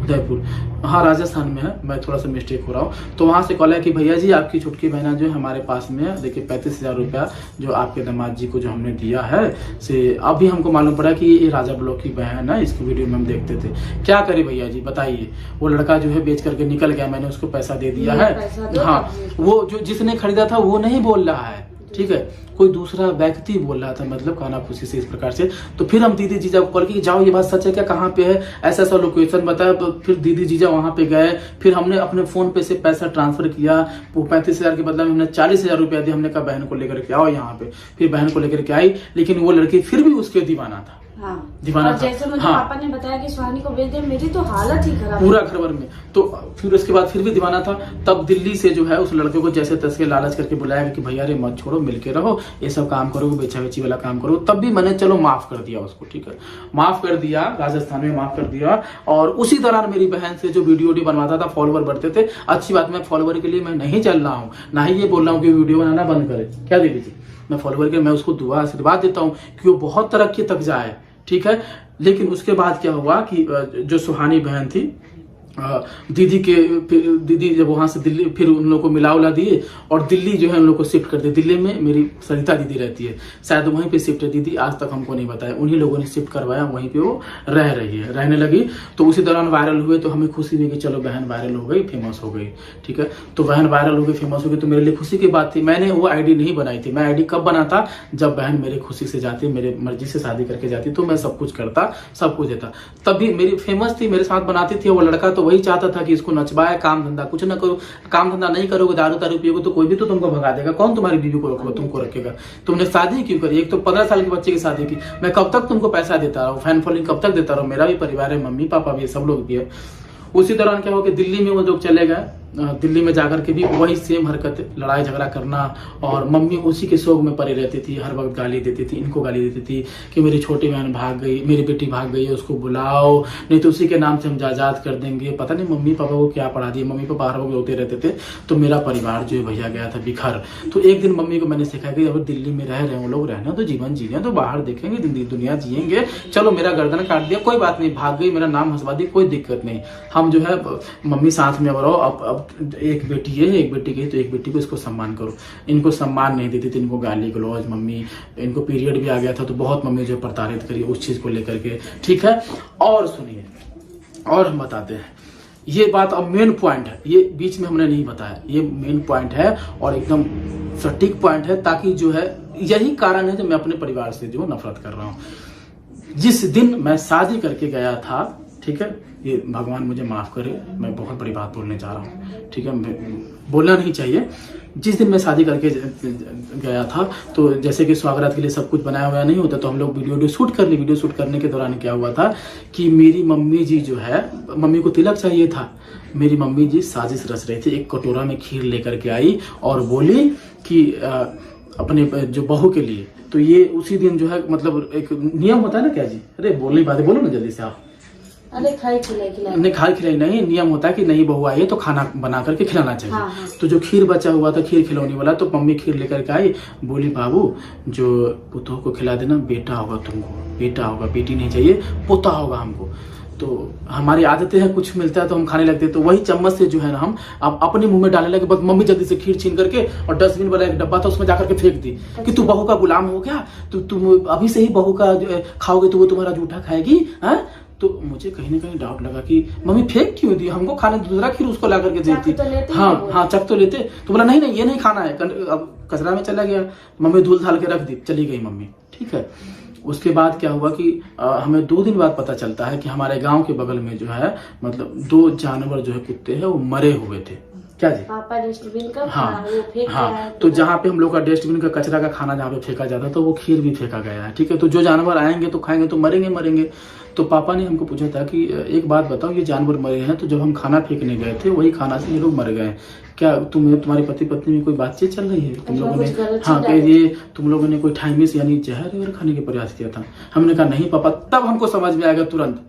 उदयपुर, हाँ राजस्थान में है, मैं थोड़ा सा मिस्टेक हो रहा हूँ। तो वहां से कॉल है कि भैया जी आपकी छुटकी बहना जो है हमारे पास में है, देखिए 35,000 रुपया जो आपके दामाद जी को जो हमने दिया है से अभी हमको मालूम पड़ा कि ये राजा ब्लॉक की बहन है। इसको वीडियो में हम देखते थे। क्या करे भैया जी बताइए। वो लड़का जो है बेच करके निकल गया, मैंने उसको पैसा दे दिया है। हाँ, वो जो जिसने खरीदा था वो नहीं बोल रहा है, ठीक है, कोई दूसरा व्यक्ति बोल रहा था, मतलब काना खुशी से इस प्रकार से। तो फिर हम दीदी जीजा को कॉल की, जाओ ये बात सच है क्या, कहाँ पे है, ऐसा ऐसा लोकेशन बताया। तो फिर दीदी जीजा वहां पे गए, फिर हमने अपने फोन पे से पैसा ट्रांसफर किया। वो 35,000 के बदले में हमने 40,000 रुपया दिया। हमने कहा बहन को लेकर के आओ यहाँ पे, फिर बहन को लेकर के आई, लेकिन वो लड़की फिर भी उसके दीवाना था। हाँ। दीवाना और था। जैसे मुझे हाँ। पापा ने बताया कि सुहानी को भेज दे, मेरी तो हालत ही खराब पूरा घर भर में। तो फिर उसके बाद फिर भी दीवाना था। तब दिल्ली से जो है उस लड़के को जैसे तैसे लालच करके बुलाया कि भैया रे मत छोड़ो, मिलके रहो, ये सब काम करो, बेचा बेची वाला काम करो। तब भी मैंने चलो माफ कर दिया उसको, ठीक है, माफ कर दिया, राजस्थान में माफ कर दिया। और उसी दौरान मेरी बहन से जो वीडियो बनवाता था, फॉलोवर बढ़ते थे। अच्छी बात, मैं फॉलोवर के लिए मैं नहीं चल रहा हूँ, ना ही ये बोल रहा हूँ कि वीडियो बनाना बंद करे, क्या दीदी जी, मैं फॉलोवर के मैं उसको दुआ आशीर्वाद देता हूँ कि वो बहुत तरक्की तक जाए, ठीक है। लेकिन उसके बाद क्या हुआ कि जो सुहानी बहन थी, दीदी के, दीदी जब वहां से दिल्ली, फिर उन लोगों को मिला उला दिए और दिल्ली जो है उन लोग को शिफ्ट कर दिए। दिल्ली में मेरी सरिता दीदी रहती है, शायद वहीं पे शिफ्ट है दीदी, आज तक हमको नहीं बताया, उन्हीं लोगों ने शिफ्ट करवाया, वहीं पे वो रह रही है, रहने लगी। तो उसी दौरान वायरल हुए, तो हमें खुशी हुई कि चलो बहन वायरल हो गई, फेमस हो गई, ठीक है। तो बहन वायरल हो गई, फेमस हो गई, तो मेरे लिए खुशी की बात थी। मैंने वो आईडी नहीं बनाई थी, मैं आईडी कब बना था, जब बहन मेरी खुशी से जाती, मेरे मर्जी से शादी करके जाती, तो मैं सब कुछ करता, सब कुछ देता। तभी मेरी फेमस थी, मेरे साथ बनाती थी वो लड़का, तो वही चाहता था कि इसको नचवाए, काम धंधा कुछ ना करो, काम धंधा नहीं करोगे, दारू तारू पियोगे तो कोई भी तो तुमको भगा देगा, कौन तुम्हारी बीवी को रखो, तुमको रखेगा। तुमने शादी क्यों करी, एक तो 15 साल के बच्चे की शादी की, मैं कब तक तुमको पैसा देता रहा, फैन फॉलोइंग कब तक देता रहा, मेरा भी परिवार है, मम्मी पापा भी है, सब लोग भी है। उसी दौरान क्या हो कि दिल्ली में वो लोग चले गए, दिल्ली में जाकर के भी वही सेम हरकत, लड़ाई झगड़ा करना, और मम्मी उसी के शौक में पड़ी रहती थी, हर वक्त गाली देती थी, इनको गाली देती थी कि मेरी छोटी बहन भाग गई, मेरी बेटी भाग गई है, उसको बुलाओ, नहीं तो उसी के नाम से हम जायदाद कर देंगे। पता नहीं मम्मी पापा को क्या पढ़ा दिया, मम्मी पापा हर वक्त रोते रहते थे। तो मेरा परिवार जो है भैया गया था बिखर। तो एक दिन मम्मी को मैंने सिखाया कि अगर दिल्ली में रह रहे हैं वो लोग, रहना तो जीवन जी रहे, तो बाहर देखेंगे, दुनिया जिएंगे, चलो मेरा गर्दन काट दिया, कोई बात नहीं, भाग गई, मेरा नाम हंसवा दी, कोई दिक्कत नहीं, हम जो है मम्मी साथ में रहो। अब एक बेटी है, एक बेटी गई, तो एक बेटी को इसको सम्मान करो। इनको सम्मान नहीं देती थी, इनको गाली गलौज, मम्मी, इनको पीरियड भी आ गया था, तो बहुत मम्मी जो प्रताड़ित करी उस चीज को लेकर के, ठीक है। और सुनिए, और हम बताते हैं, ये बात अब मेन पॉइंट है, ये बीच में हमने नहीं बताया, ये मेन पॉइंट है और एकदम सटीक पॉइंट है, ताकि जो है यही कारण है जो मैं अपने परिवार से जो नफरत कर रहा हूं। जिस दिन मैं शादी करके गया था, ठीक है, ये भगवान मुझे माफ करे, मैं बहुत बड़ी बात बोलने जा रहा हूँ, ठीक है, बोलना नहीं चाहिए। जिस दिन मैं शादी करके गया था, तो जैसे कि स्वागत के लिए सब कुछ बनाया हुआ नहीं होता, तो हम लोग वीडियो शूट कर ली। वीडियो शूट करने के दौरान क्या हुआ था कि मेरी मम्मी जी जो है, मम्मी को तिलक चाहिए था, मेरी मम्मी जी साजिश रच रही थी। एक कटोरा में खीर लेकर के आई और बोली कि अपने जो बहू के लिए, तो ये उसी दिन जो है, मतलब एक नियम होता है ना, क्या जी, अरे बोलने बातें बोलो ना जल्दी से आप। अरे खाई खिलाई नहीं, खाई खिलाई नहीं, नियम होता है कि नहीं बहू आई है तो खाना बना करके खिलाना चाहिए। हाँ, हाँ। तो जो खीर बचा हुआ था, खीर खिलौने वाला, तो मम्मी खीर लेकर के आई, बोली बाबू जो पुतों को खिला देना, बेटा होगा तुमको, बेटा होगा, बेटी नहीं चाहिए, पोता होगा हमको। तो हमारी आदतें हैं, कुछ मिलता है तो हम खाने लगते हैं। तो वही चम्मच से जो है ना हम अपने मुंह में डालने लगे। बस मम्मी जल्दी से खीर छीन करके, और डस्टबिन वाला एक डब्बा था उसमें जाकर के फेंक दी कि तू बहू का गुलाम हो गया, तो तुम अभी से ही बहू का खाओगे तो वो तुम्हारा जूठा खाएगी, है। तो मुझे कहीं ना कहीं डाउट लगा कि मम्मी फेंक क्यों दी, हमको खाने दूसरा खीर उसको ला करके देती। हाँ, चख तो लेते। तो बोला नहीं ये नहीं खाना है, अब कचरा में चला गया। मम्मी धूल धाल के रख दी, चली गई मम्मी, ठीक है। उसके बाद क्या हुआ कि हमें 2 दिन बाद पता चलता है कि हमारे गांव के बगल में जो है, मतलब 2 जानवर जो है, कुत्ते हैं, वो मरे हुए थे। क्या जी, पापा डस्टबिन का हाँ, वो फेंक हाँ। तो जहाँ पे हम लोग का डस्टबिन का कचरा का खाना जहाँ पे फेंका जाता है, तो वो खीर भी फेंका गया है, ठीक है। तो जो जानवर आएंगे तो खाएंगे, तो मरेंगे। तो पापा ने हमको पूछा था कि एक बात बताओ, ये जानवर मरे हैं, तो जब हम खाना फेंकने गए थे वही खाना से ये लोग मर गए, क्या तुम्हारी पति पत्नी में कोई बातचीत चल रही है तुम लोगों ने? हाँ, कह ये तुम लोगों ने कोई टाइमिस यानी जहर वगैरह खाने के प्रयास किया था। हमने कहा नहीं पापा। तब हमको समझ में आएगा तुरंत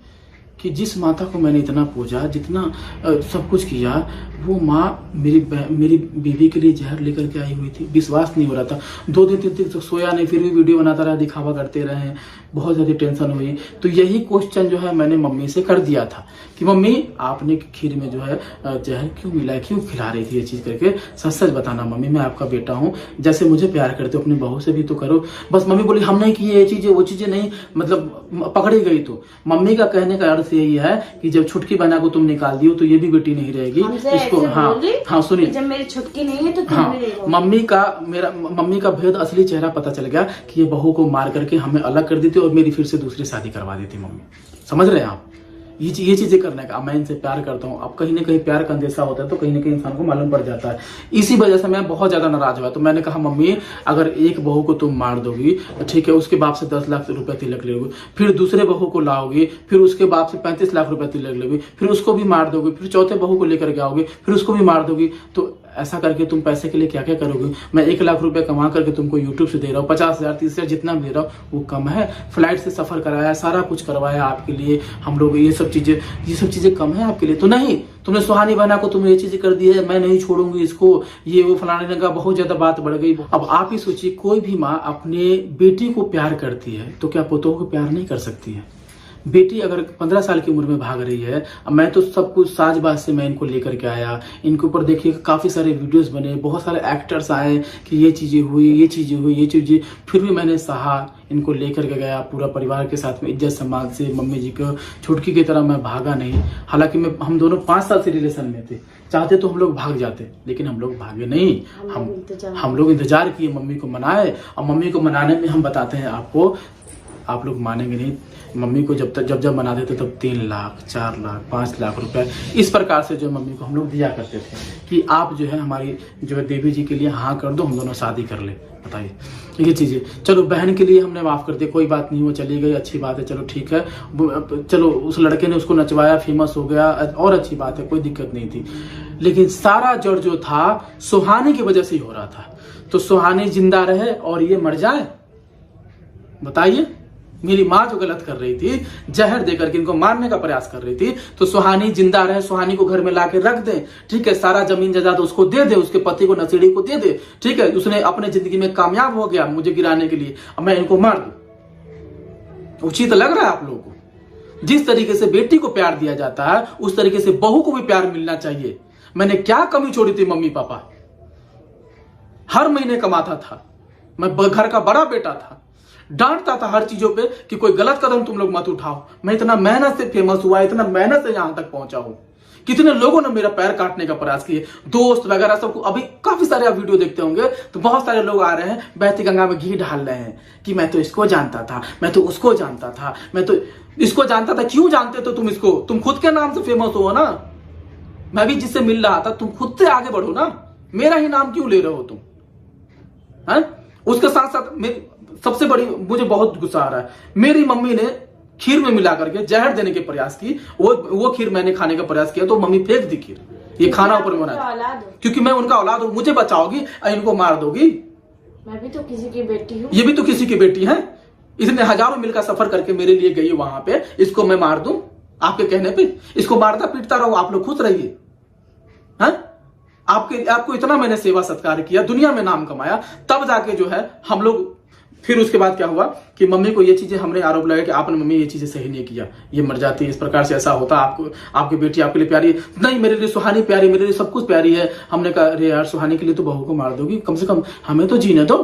कि जिस माता को मैंने इतना पूजा, जितना सब कुछ किया, वो माँ मेरी बीवी के लिए जहर लेकर के आई हुई थी। विश्वास नहीं हो रहा था। 2 दिन 3 दिन तक सोया नहीं, फिर भी वीडियो बनाता रहा, दिखावा करते रहे, बहुत ज्यादा टेंशन हुई। तो यही क्वेश्चन जो है मैंने मम्मी से कर दिया था कि मम्मी आपने खीर में जो है जहर क्यों मिला है, क्यों खिला रही थी ये चीज करके, सच सच बताना मम्मी, मैं आपका बेटा हूँ, जैसे मुझे प्यार करते हो अपनी बहू से भी तो करो। बस मम्मी बोली हम नहीं किए ये चीजें, वो चीजें नहीं, मतलब पकड़ी गई। तो मम्मी का कहने का अर्थ अर्थ यही है कि जब छुटकी बहना को तुम निकाल दियो तो ये भी बेटी नहीं रहेगी। हमसे इसको ऐसे हाँ बोल रही हाँ सुनिए, कि जब मेरी छुटकी नहीं है तो तुम हाँ भी नहीं हो। मम्मी का भेद असली चेहरा पता चल गया कि ये बहू को मार करके हमें अलग कर देती और मेरी फिर से दूसरी शादी करवा देती मम्मी। समझ रहे हैं आप? ये चीजें करने का, मैं इनसे प्यार करता हूँ। अब कहीं ना कहीं प्यार का अंदेशा होता है तो कहीं ना कहीं इंसान को मालूम पड़ जाता है। इसी वजह से मैं बहुत ज्यादा नाराज हुआ। तो मैंने कहा मम्मी अगर एक बहू को तुम मार दोगी ठीक है, उसके बाप से 10 लाख रुपए तिलक लोगी, फिर दूसरे बहू को लाओगी, फिर उसके बाप से 35 लाख रुपए तिलक लोगी, फिर उसको भी मार दोगी, फिर चौथे बहू को लेकर के आओगी, फिर उसको भी मार दोगी, तो ऐसा करके तुम पैसे के लिए क्या क्या करोगे? मैं 1 लाख रुपए कमा करके तुमको यूट्यूब से दे रहा हूँ, 50,000 30,000 जितना भी दे रहा हूँ वो कम है। फ्लाइट से सफर कराया, सारा कुछ करवाया आपके लिए हम लोग, ये सब चीजें कम है आपके लिए? तो नहीं, तुमने सुहानी बहना को तुमने ये चीजें कर दी है, मैं नहीं छोड़ूंगी इसको, ये वो फलाने का बहुत ज्यादा बात बढ़ गई। अब आप ही सोचिए, कोई भी माँ अपने बेटी को प्यार करती है तो क्या पोतों को प्यार नहीं कर सकती है? बेटी अगर 15 साल की उम्र में भाग रही है, अब मैं तो सब कुछ साजबाज से मैं इनको लेकर के आया, इनके ऊपर देखिए काफी सारे वीडियोस बने, बहुत सारे एक्टर्स आए कि ये चीजें हुई, फिर भी मैंने सहा, इनको लेकर के गया पूरा परिवार के साथ में इज्जत सम्मान से। मम्मी जी को छुटकी की तरह मैं भागा नहीं, हालांकि हम दोनों 5 साल से रिलेशन में थे, चाहते तो हम लोग भाग जाते लेकिन हम लोग भागे नहीं। हम लोग इंतजार किए, मम्मी को मनाए, और मम्मी को मनाने में हम बताते हैं आपको, आप लोग मानेंगे नहीं, मम्मी को जब मनाते थे तब 3 लाख 4 लाख 5 लाख रुपए इस प्रकार से जो मम्मी को हम लोग दिया करते थे कि आप जो है हमारी जो है देवी जी के लिए हाँ कर दो, हम दोनों शादी कर ले। बताइए ये चीजें। चलो बहन के लिए हमने माफ कर दिया, कोई बात नहीं, वो चली गई, अच्छी बात है, चलो ठीक है। चलो उस लड़के ने उसको नचवाया, फेमस हो गया, और अच्छी बात है, कोई दिक्कत नहीं थी। लेकिन सारा जड़ जो था सुहानी की वजह से ही हो रहा था। तो सुहानी जिंदा रहे और ये मर जाए? बताइए। मेरी माँ जो गलत कर रही थी, जहर देकर के इनको मारने का प्रयास कर रही थी, तो सुहानी जिंदा रहे, सुहानी को घर में लाके रख दे, ठीक है, सारा जमीन जायदाद उसको दे दे, उसके पति को नशेड़ी को दे दे, ठीक है, उसने अपने जिंदगी में कामयाब हो गया मुझे गिराने के लिए, अब मैं इनको मार दूं। उचित लग रहा है आप लोगों को? जिस तरीके से बेटी को प्यार दिया जाता है उस तरीके से बहू को भी प्यार मिलना चाहिए। मैंने क्या कमी छोड़ी थी? मम्मी पापा हर महीने कमाता था, मैं घर का बड़ा बेटा था, डांटता था हर चीजों पे कि कोई गलत कदम तुम लोग मत उठाओ। मैं इतना मेहनत से फेमस हुआ, इतना मेहनत से यहां तक पहुंचा हूं। कितने लोगों ने मेरा पैर काटने का प्रयास किए, दोस्त वगैरह सबको। अभी काफी सारे आप वीडियो देखते होंगे तो बहुत सारे लोग आ रहे हैं बहती गंगा में घी डाल रहे हैं कि मैं तो इसको जानता था, मैं तो उसको जानता था, मैं तो इसको जानता था। क्यों जानते तो तुम इसको? तुम खुद के नाम से फेमस हो ना। मैं भी जिससे मिल रहा था, तुम खुद से आगे बढ़ो ना, मेरा ही नाम क्यों ले रहे हो तुम? है उसके साथ साथ सबसे बड़ी मुझे बहुत गुस्सा आ रहा है, मेरी मम्मी ने खीर में मिला करके जहर देने के प्रयास की, वो खीर मैंने खाने का प्रयास किया तो मम्मी फेंक दी खीर। ये खाना ऊपर बना क्योंकि मैं उनका औलाद हूं, मुझे बचाओगी और इनको मार दोगी। मैं भी तो किसी की बेटी हूँ, ये भी तो किसी की बेटी है। इसने हजारों मील का सफर करके मेरे लिए गई वहां पे, इसको मैं मार दूं आपके कहने पे? इसको मारता पीटता रहो, आप लोग खुश रहिए। आपको इतना मैंने सेवा सत्कार किया, दुनिया में नाम कमाया, तब जाके जो है हम लोग। फिर उसके बाद क्या हुआ कि मम्मी को ये चीजें हमने आरोप लगाया कि आपने मम्मी ये चीजें सही नहीं किया, ये मर जाती है, इस प्रकार से ऐसा होता, आपकी बेटी आपके लिए प्यारी है। नहीं, मेरे लिए सुहानी प्यारी, मेरे लिए सब कुछ प्यारी है। हमने कहा अरे यार सुहानी के लिए तो बहू को मार दोगी, कम से कम हमें तो जीने दो।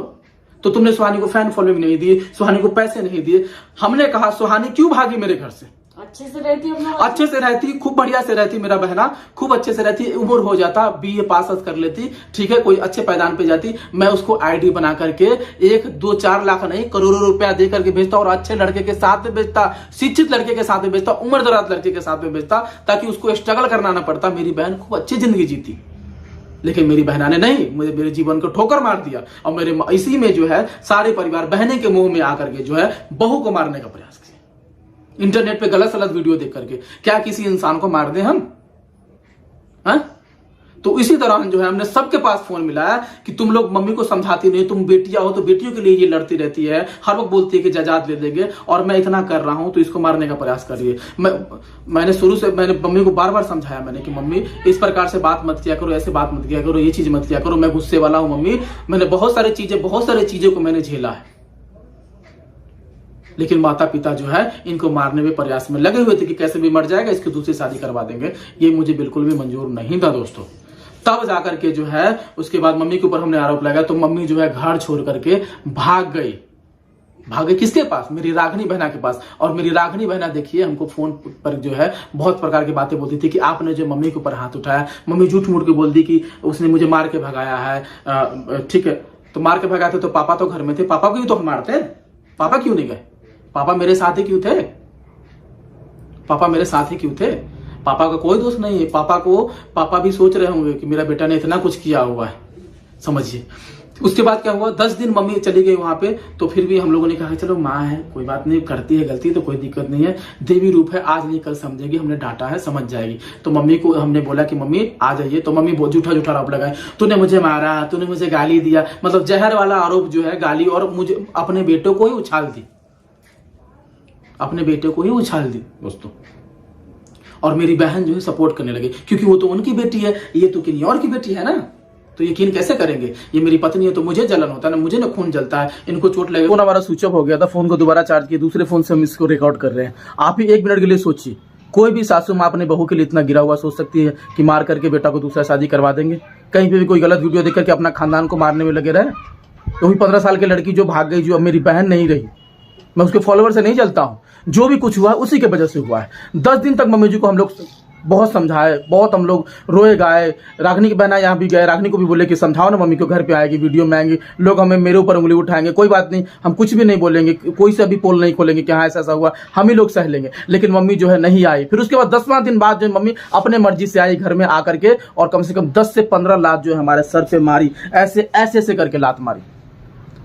तो तुमने सुहानी को फैन फॉलोइंग नहीं दी, सुहानी को पैसे नहीं दिए। हमने कहा सुहानी क्यों भागी मेरे घर से? अच्छे से रहती, अच्छे से रहती, खूब बढ़िया से रहती, मेरा बहना खूब अच्छे से रहती, उम्र हो जाता, BA पास कर लेती, ठीक है, कोई अच्छे पैदान पे जाती, मैं उसको ID बना करके 1 2 4 लाख नहीं करोड़ों रुपया दे करके भेजता, और अच्छे लड़के के साथ में भेजता, शिक्षित लड़के के साथ में भेजता, उम्र दराज लड़के के साथ में भेजता, ताकि उसको स्ट्रगल करना ना पड़ता। मेरी बहन खूब अच्छी जिंदगी जीती। लेकिन मेरी बहना ने नहीं, मुझे मेरे जीवन को ठोकर मार दिया, और मेरे इसी में जो है सारे परिवार बहने के मुंह में आकर के जो है बहू को मारने का प्रयास किया। इंटरनेट पे गलत सलत वीडियो देख करके। क्या किसी इंसान को मार दें हम? तो इसी दौरान जो है हमने सबके पास फोन मिलाया कि तुम लोग मम्मी को समझाती नहीं, तुम बेटियां हो तो बेटियों के लिए ये लड़ती रहती है, हर वक्त बोलती है कि जायदाद ले देंगे, और मैं इतना कर रहा हूं तो इसको मारने का प्रयास कर रही है। मैंने शुरू से मम्मी को बार बार समझाया मैंने कि मम्मी इस प्रकार से बात मत किया करो, ऐसे बात मत किया करो, ये चीज मत किया करो, मैं गुस्से वाला हूं मम्मी। मैंने बहुत सारी चीजें को मैंने झेला है। लेकिन माता पिता जो है इनको मारने में प्रयास में लगे हुए थे कि कैसे भी मर जाएगा, इसकी दूसरी शादी करवा देंगे। ये मुझे बिल्कुल भी मंजूर नहीं था दोस्तों। तब जाकर के जो है उसके बाद मम्मी के ऊपर हमने आरोप लगाया, तो मम्मी जो है घर छोड़ करके भाग गई। भागे किसके पास? मेरी रागनी बहना के पास। और मेरी रागनी बहना देखिए हमको फोन पर जो है बहुत प्रकार की बातें बोलती थी कि आपने जो मम्मी के ऊपर हाथ उठाया, मम्मी झूठ मूठ के बोल दी कि उसने मुझे मार के भगाया है। ठीक है, तो मार के भगाते तो पापा तो घर में थे, पापा को भी तो हम मारते, पापा क्यों नहीं गए? पापा मेरे साथ ही क्यों थे? पापा मेरे साथ ही क्यों थे? पापा का कोई दोष नहीं है। पापा भी सोच रहे होंगे कि मेरा बेटा ने इतना कुछ किया हुआ है, समझिए। उसके बाद क्या हुआ, 10 दिन मम्मी चली गई वहां पे, तो फिर भी हम लोगों ने कहा चलो माँ है, कोई बात नहीं, करती है गलती तो कोई दिक्कत नहीं है, देवी रूप है, आज नहीं कल समझेगी, हमने डांटा है, समझ जाएगी। तो मम्मी को हमने बोला कि मम्मी आ जाइए, तो मम्मी बहुत झूठा आरोप लगाए, तूने मुझे मारा, तूने मुझे गाली दिया, मतलब जहर वाला आरोप जो है, गाली, और मुझे अपने बेटों को ही उछाल दी, अपने बेटे को ही उछाल दी दोस्तों। और मेरी बहन जो है सपोर्ट करने लगी, क्योंकि वो तो उनकी बेटी है, ये तो किसी और की बेटी है ना, तो यकीन कैसे करेंगे? ये मेरी पत्नी है तो मुझे जलन होता है ना, मुझे ना खून जलता है, इनको चोट लगे। फोन हमारा स्विच ऑफ हो गया था, फोन को दोबारा चार्ज किया, दूसरे फोन से हम इसको रिकॉर्ड कर रहे हैं। आप ही 1 मिनट के लिए सोचिए, कोई भी सासू माँ अपने बहू के लिए इतना गिरा हुआ सोच सकती है कि मार करके बेटा को दूसरा शादी करवा देंगे? कहीं पे भी कोई गलत वीडियो देख करके अपना खानदान को मारने में लगे रहे। तो 15 साल की लड़की जो भाग गई, जो अब मेरी बहन नहीं रही, मैं उसके फॉलोअर से नहीं चलता हूँ, जो भी कुछ हुआ है उसी के वजह से हुआ है। 10 दिन तक मम्मी जी को हम लोग बहुत समझाए, बहुत हम लोग रोए गाए। रागनी की बहना यहाँ भी गए, रागनी को भी बोले कि समझाओ ना मम्मी को, घर पे आएगी, वीडियो में आएंगे, लोग हमें मेरे ऊपर उंगली उठाएंगे, कोई बात नहीं, हम कुछ भी नहीं बोलेंगे, कोई से भी पोल नहीं खोलेंगे कि हाँ ऐसा हुआ, हम ही लोग सह लेंगे। लेकिन मम्मी जो है नहीं आई। फिर उसके बाद 10वां दिन बाद जो मम्मी अपने मर्जी से आई घर में आकर के, और कम से कम 10 से 15 लात जो है हमारे सर पे मारी, ऐसे करके लात मारी।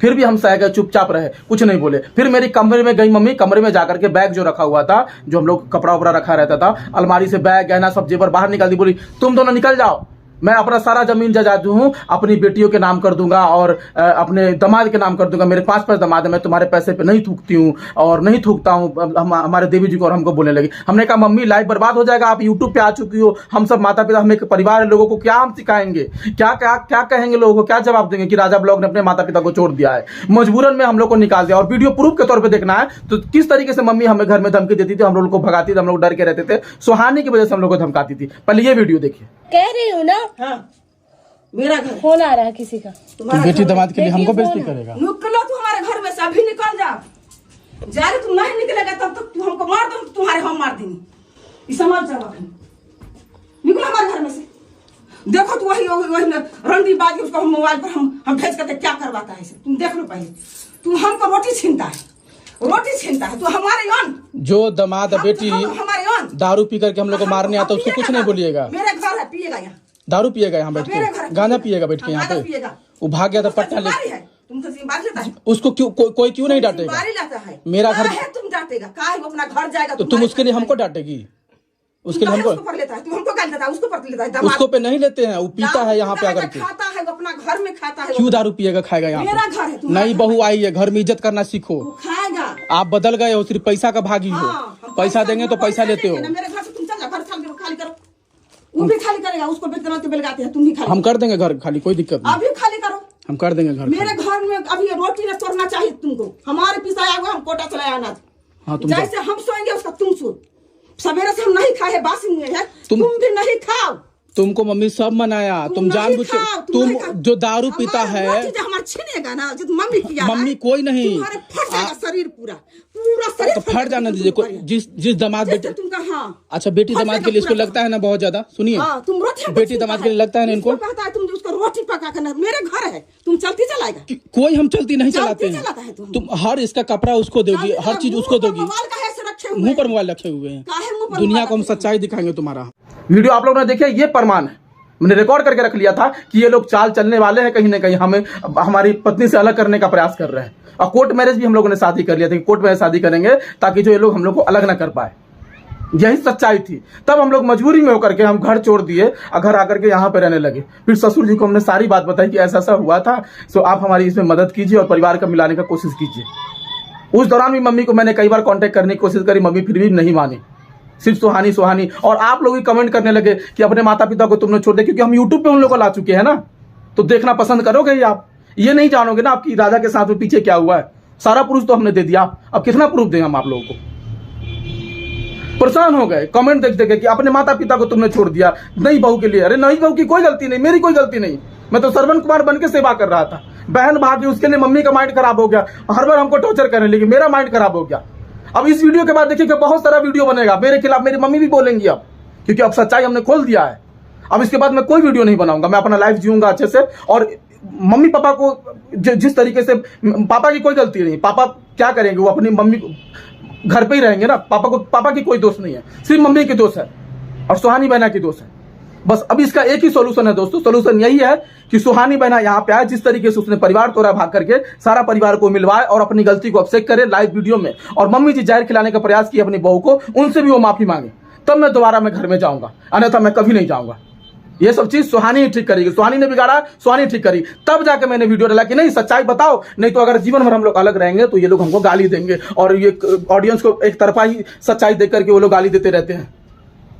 फिर भी हम सह गए, चुपचाप रहे, कुछ नहीं बोले। फिर मेरी कमरे में गई मम्मी, कमरे में जाकर के बैग जो रखा हुआ था, जो हम लोग कपड़ा उपड़ा रखा रहता था, अलमारी से बैग गहना सब जेवर बाहर निकाल दी, बोली तुम दोनों निकल जाओ, मैं अपना सारा जमीन जायदाद जो हूँ अपनी बेटियों के नाम कर दूंगा और अपने दामाद के नाम कर दूंगा। मेरे 5 दामाद है, मैं तुम्हारे पैसे पे नहीं थूकती हूँ और नहीं थूकता हूँ। हमारे देवी जी को और हमको बोलने लगी। हमने कहा मम्मी लाइफ बर्बाद हो जाएगा, आप यूट्यूब पे आ चुकी हो, हम सब माता पिता, हम एक परिवार है, लोगों को क्या हम सिखाएंगे, क्या कहेंगे लोगों को, क्या जवाब देंगे कि राजा ब्लॉग ने अपने माता पिता को छोड़ दिया है। मजबूरन में हम लोग को निकाल दिया, और वीडियो प्रूफ के तौर पर देखना है तो किस तरीके से मम्मी हमें घर में धमकी देती थी, हम लोग को भगाती थी, हम लोग डर के रहते थे, सुहानी की वजह से हम लोग को धमकाती थी। पहले ये वीडियो देखिए। कह रही हूँ ना, हाँ, मेरा घर फोन आ रहा है किसी का। बेटी दामाद के लिए हमको बेइज्जती करेगा। निकलो तू हमारे घर में से, अभी निकल जा। जारे तुम नहीं निकलेगा तब तक तू हमको मार दो, तुम्हारे हम मार देंगे। समझ जाओ, अभी निकलो हमारे घर में से। देखो तो वही ना रंडी बाजी, उसको हम मोबाइल पर हम भेज करके क्या करवाता है, तुम देख लो पहले। तू हमको रोटी छीनता है, तू हमारे अन जो दामाद बेटी हमारे अन दारू पी करके हम लोग को मारने आता, उसको कुछ नहीं बोलिएगा। मेरे घर है, पिएगा यहाँ, दारू पिएगा यहाँ बैठ के, गांजा पिएगा बैठ के यहाँ पे। वो भाग गया था पट्टा ले, तुम तो जिम्मेदारी लेता है, उसको क्यों कोई क्यों नहीं डांटेगा? जिम्मेदारी लेता है। मेरा घर है, तुम डांटेगा काहे? वो अपना घर जाएगा तो तुम उसके लिए हमको डांटेगी, उसके लिए हमको उसको पर लेता है, तू हमको गाली देता है, उसको पर लेता है। उसको पे नहीं लेते हैं, वो पीता है यहाँ पे आकर के, खाता है, वो अपना घर में खाता है। क्यों दारू पिएगा, खाएगा यहाँ मेरा घर है, पे? नई बहू आई है, घर में इज्जत करना सीखो। खाएगा, आप बदल गए हो, सिर्फ पैसा का भागी हो। पैसा देंगे तो पैसा लेते हो। मेरे घर से तुम चल जाओ, घर खाली करो। वो भी खाली करेगा, उसको बेच बेलगाते हैं, तुम भी खाली। हम कर देंगे घर खाली, कोई दिक्कत नहीं, अभी खाली करो, हम कर देंगे घर। मेरे घर में अभी रोटी न तोड़ना चाहिए तुमको। हमारे पिसाया हुआ हम कोटा चलाया अनाज, हाँ, तुम जैसे हम सोएंगे उसका तुम सो। सवेरे से हम नहीं खाए, बासी में है, तुम भी नहीं खाओ। तुमको मम्मी सब मनाया, तुम जानबूझ के, तुम जो दारू पीता है, हमारा छीनेगा ना, जो मम्मी किया, मम्मी कोई नहीं, तुम्हारे फट जाएगा शरीर, पूरा शरीर तो फट जाना दीजिए। जिस दामाद बेटी, हाँ, अच्छा बेटी दामाद के लिए इसको लगता है ना बहुत ज्यादा, सुनिए, तुम रोटी बेटी दामाद के लिए लगता है ना इनको, कहता है तुम उसको रोटी पका कर, मेरे घर है, तुम चलती चलाएगा? कोई हम चलती नहीं चलाते हैं, तुम हर इसका कपड़ा उसको दोगी, हर चीज उसको दोगी, मुंह पर मोबाइल रखे हुए हैं। दुनिया को हम सच्चाई दिखाएंगे तुम्हारा। वीडियो आप लोगों ने देखिए, ये प्रमाण है, मैंने रिकॉर्ड करके रख लिया था कि ये लोग चाल चलने वाले हैं, कहीं ना कहीं हमें हमारी पत्नी से अलग करने का प्रयास कर रहे हैं। और कोर्ट मैरिज भी हम लोगों ने शादी कर लिया था कि कोर्ट में शादी करेंगे ताकि जो ये लोग हम लोग को अलग ना कर पाए। यही सच्चाई थी। तब हम लोग मजबूरी में होकर के हम घर छोड़ दिए और घर आकर के यहाँ पे रहने लगे। फिर ससुर जी को हमने सारी बात बताई कि ऐसा ऐसा हुआ था, सो आप हमारी इसमें मदद कीजिए और परिवार का मिलाने का कोशिश कीजिए। उस दौरान भी मम्मी को मैंने कई बार कांटेक्ट करने की कोशिश करी, मम्मी फिर भी नहीं मानी, सिर्फ सुहानी। और आप लोग भी कमेंट करने लगे कि अपने माता पिता को तुमने छोड़ दिया, क्योंकि हम यूट्यूब पे उन लोग को ला चुके हैं ना, तो देखना पसंद करोगे ही आप। ये नहीं जानोगे ना आपकी राजा के साथ में पीछे क्या हुआ है। सारा प्रूफ तो हमने दे दिया, अब कितना प्रूफ दें हम आप लोगों को। परेशान हो गए कमेंट देख देख कि अपने माता पिता को तुमने छोड़ दिया नई बहू के लिए। अरे नई बहू की कोई गलती नहीं, मेरी कोई गलती नहीं, मैं तो श्रवण कुमार बन के सेवा कर रहा था। बहन भागी, उसके लिए मम्मी का माइंड खराब हो गया, हर बार हमको टॉर्चर करने लगी, मेरा माइंड खराब हो गया। अब इस वीडियो के बाद देखिए कि बहुत सारा वीडियो बनेगा मेरे खिलाफ, मेरी मम्मी भी बोलेंगी अब, क्योंकि अब सच्चाई हमने खोल दिया है। अब इसके बाद मैं कोई वीडियो नहीं बनाऊंगा, मैं अपना लाइफ जीऊंगा अच्छे से। और मम्मी पापा को जिस तरीके से, पापा की कोई गलती नहीं, पापा क्या करेंगे, वो अपनी मम्मी घर पे ही रहेंगे ना। पापा की कोई दोष नहीं है, सिर्फ मम्मी की दोष है और सुहानी बहना की दोष है बस। अब इसका एक ही सोल्यूशन है दोस्तों, सोल्यूशन यही है कि सुहानी बहना यहाँ पे आए, जिस तरीके से उसने परिवार तोड़ा भाग करके सारा परिवार को मिलवाए और अपनी गलती को अपसेक करे लाइव वीडियो में। और मम्मी जी जहर खिलाने का प्रयास किए अपनी बहू को, उनसे भी वो माफी मांगे, तब मैं दोबारा मैं घर में जाऊंगा, अन्यथा मैं कभी नहीं जाऊंगा। ये सब चीज सुहानी ही ठीक करेगी, सुहानी ने बिगाड़ा, सुहानी ठीक करी, तब जाके मैंने वीडियो डाला कि नहीं सच्चाई बताओ, नहीं तो अगर जीवन भर हम लोग अलग रहेंगे तो ये लोग हमको गाली देंगे। और ये ऑडियंस को एक तरफा ही सच्चाई देख करके वो लोग गाली देते रहते हैं।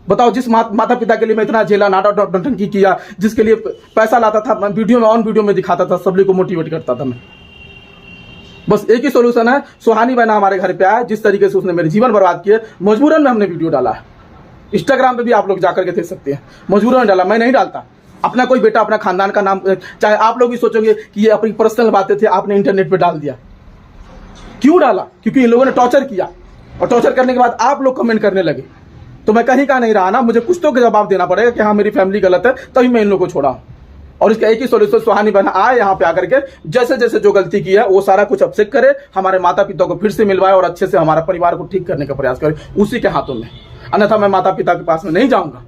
बताओ, जिस माता पिता के लिए मैं इतना झेला, नाटक किया, जिसके लिए पैसा लाता था, मैं वीडियो में ऑन वीडियो में दिखाता था, सब लोग को मोटिवेट करता था मैं। बस एक ही सोल्यूशन है, सुहानी बहना हमारे घर पे आए, जिस तरीके से उसने मेरे जीवन बर्बाद किए, मजबूरन में हमने वीडियो डाला है। इंस्टाग्राम पे भी आप लोग जाकर के देख सकते हैं, मजबूरन डाला, मैं नहीं डालता। अपना कोई बेटा, अपना खानदान का नाम, चाहे आप लोग भी सोचोगे कि ये अपनी पर्सनल बातें थी, आपने इंटरनेट पे डाल दिया। क्यों डाला? क्योंकि इन लोगों ने टॉर्चर किया, और टॉर्चर करने के बाद आप लोग कमेंट करने लगे, तो मैं कहीं का नहीं रहा ना, मुझे कुछ तो जवाब देना पड़ेगा कि हाँ मेरी फैमिली गलत है, तभी मैं इन लोगों को छोड़ा। और इसका एक ही सोल्यूशन, सुहानी बहना आए यहाँ पे आकर के, जैसे जैसे जो गलती की है वो सारा कुछ अपसेक करे, हमारे माता पिता को फिर से मिलवाए और अच्छे से हमारा परिवार को ठीक करने का प्रयास करे, उसी के हाथों में। अन्यथा मैं माता पिता के पास में नहीं जाऊंगा।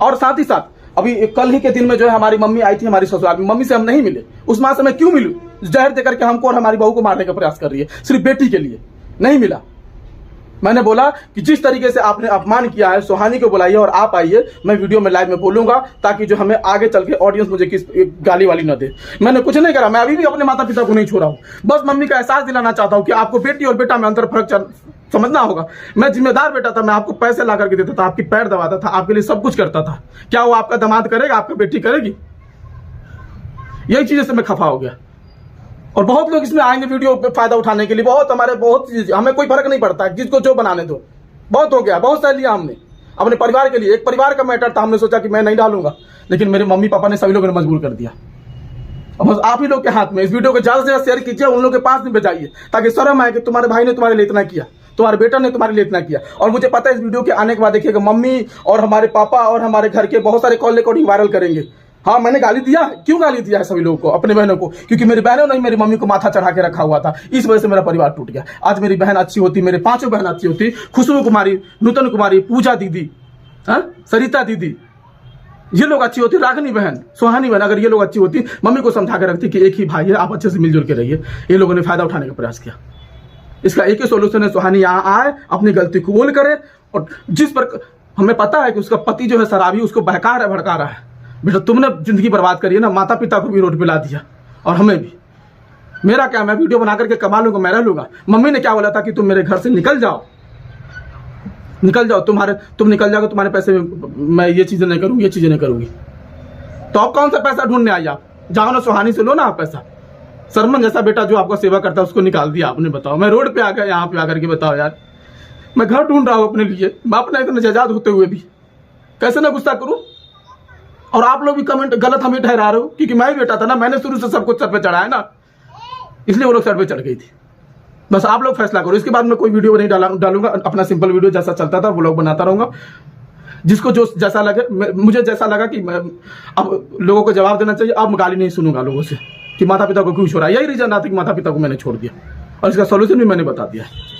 और साथ ही साथ अभी कल ही के दिन में जो है हमारी मम्मी आई थी हमारी ससुराल में, मम्मी से हम नहीं मिले। उस माँ से मैं क्यों मिलूं? जहर देकर के हमको और हमारी बहू को मारने का प्रयास कर रही है, सिर्फ बेटी के लिए। नहीं मिला। मैंने बोला कि जिस तरीके से आपने अपमान किया है, सुहानी को बुलाइए और आप आइए, मैं वीडियो में लाइव में बोलूंगा, ताकि जो हमें आगे चल के ऑडियंस मुझे किस गाली वाली न दे। मैंने कुछ नहीं करा, मैं अभी भी अपने माता पिता को नहीं छोड़ा हूं। बस मम्मी का एहसास दिलाना चाहता हूं कि आपको बेटी और बेटा में अंतर फर्क समझना होगा। मैं जिम्मेदार बेटा था, मैं आपको पैसे ला करके देता था, आपकी पैर दबाता था, आपके लिए सब कुछ करता था। क्या वो आपका दामाद करेगा? आपका बेटी करेगी? यही चीजें से मैं खफा हो गया। और बहुत लोग इसमें आएंगे वीडियो पे फायदा उठाने के लिए, बहुत चीज, हमें कोई फर्क नहीं पड़ता, जिसको जो बनाने दो। बहुत हो गया, बहुत सह लिया हमने अपने परिवार के लिए। एक परिवार का मैटर था, हमने सोचा कि मैं नहीं डालूंगा, लेकिन मेरे मम्मी पापा ने, सभी लोगों ने मजबूर कर दिया। अब बस आप ही लोग के हाथ में, इस वीडियो को ज्यादा से ज्यादा शेयर कीजिए, उन लोगों के पास भी भेजाइए, ताकि शर्म आए कि तुम्हारे भाई ने तुम्हारे लिए इतना किया, तुम्हारे बेटा ने तुम्हारे लिए इतना किया। और मुझे पता है इस वीडियो के आने के बाद देखिएगा मम्मी और हमारे पापा और हमारे घर के बहुत सारे कॉल रिकॉर्डिंग वायरल करेंगे। हाँ, मैंने गाली दिया है। क्यों गाली दिया है सभी लोगों को, अपने बहनों को? क्योंकि मेरी बहनों ने मेरी मम्मी को माथा चढ़ा के रखा हुआ था, इस वजह से मेरा परिवार टूट गया। आज मेरी बहन अच्छी होती, मेरे 5 बहन अच्छी होती, खुशबू कुमारी, नूतन कुमारी, पूजा दीदी, सरिता दीदी, ये लोग अच्छी होती, रागनी बहन, सुहानी बहन, अगर ये लोग अच्छी होती, मम्मी को समझा के रखती कि एक ही भाई है, आप अच्छे से मिलजुल के रहिए। ये लोगों ने फायदा उठाने का प्रयास किया। इसका एक ही सोल्यूशन है, सुहानी यहाँ आए, अपनी गलती कबूल करे। और जिस पर हमें पता है कि उसका पति जो है शराबी, उसको बहका रहा है, भड़का रहा है। बेटा तुमने जिंदगी बर्बाद करी है ना, माता पिता को भी रोड पे ला दिया और हमें भी। मेरा क्या, मैं वीडियो बना करके कमा लूंगा, मैं रह लूंगा। मम्मी ने क्या बोला था कि तुम मेरे घर से निकल जाओ, निकल जाओ, तुम निकल जाओगे, तुम्हारे पैसे में मैं ये चीजें नहीं करूंगी, ये चीजें नहीं करूंगी। तो अब कौन सा पैसा ढूंढने आई आप? जाओ ना सुहानी से लो ना आप पैसा। सरमन जैसा बेटा जो आपका सेवा करता है उसको निकाल दिया आपने। बताओ, मैं रोड पे आ गया यहाँ पे आकर के, बताओ यार, मैं घर ढूंढ रहा हूँ अपने लिए, मैं अपना इतना जायदाद होते हुए भी कैसे ना गुस्सा करूं? और आप लोग भी कमेंट गलत हमें ठहरा रहे हो, क्योंकि मैं ही बेटा था ना, मैंने शुरू से सब कुछ सर पे चढ़ाया ना, इसलिए वो लोग सर पे चढ़ गई थी। बस आप लोग फैसला करो। इसके बाद मैं कोई वीडियो नहीं डालूंगा, अपना सिंपल वीडियो जैसा चलता था वो लोग बनाता रहूंगा। जिसको जो जैसा लगे, मुझे जैसा लगा कि अब लोगों को जवाब देना चाहिए, अब गाली नहीं सुनूंगा लोगों से कि माता पिता को क्यों छोड़ा। यही रीजन था कि माता पिता को मैंने छोड़ दिया, और इसका सोल्यूशन भी मैंने बता दिया है।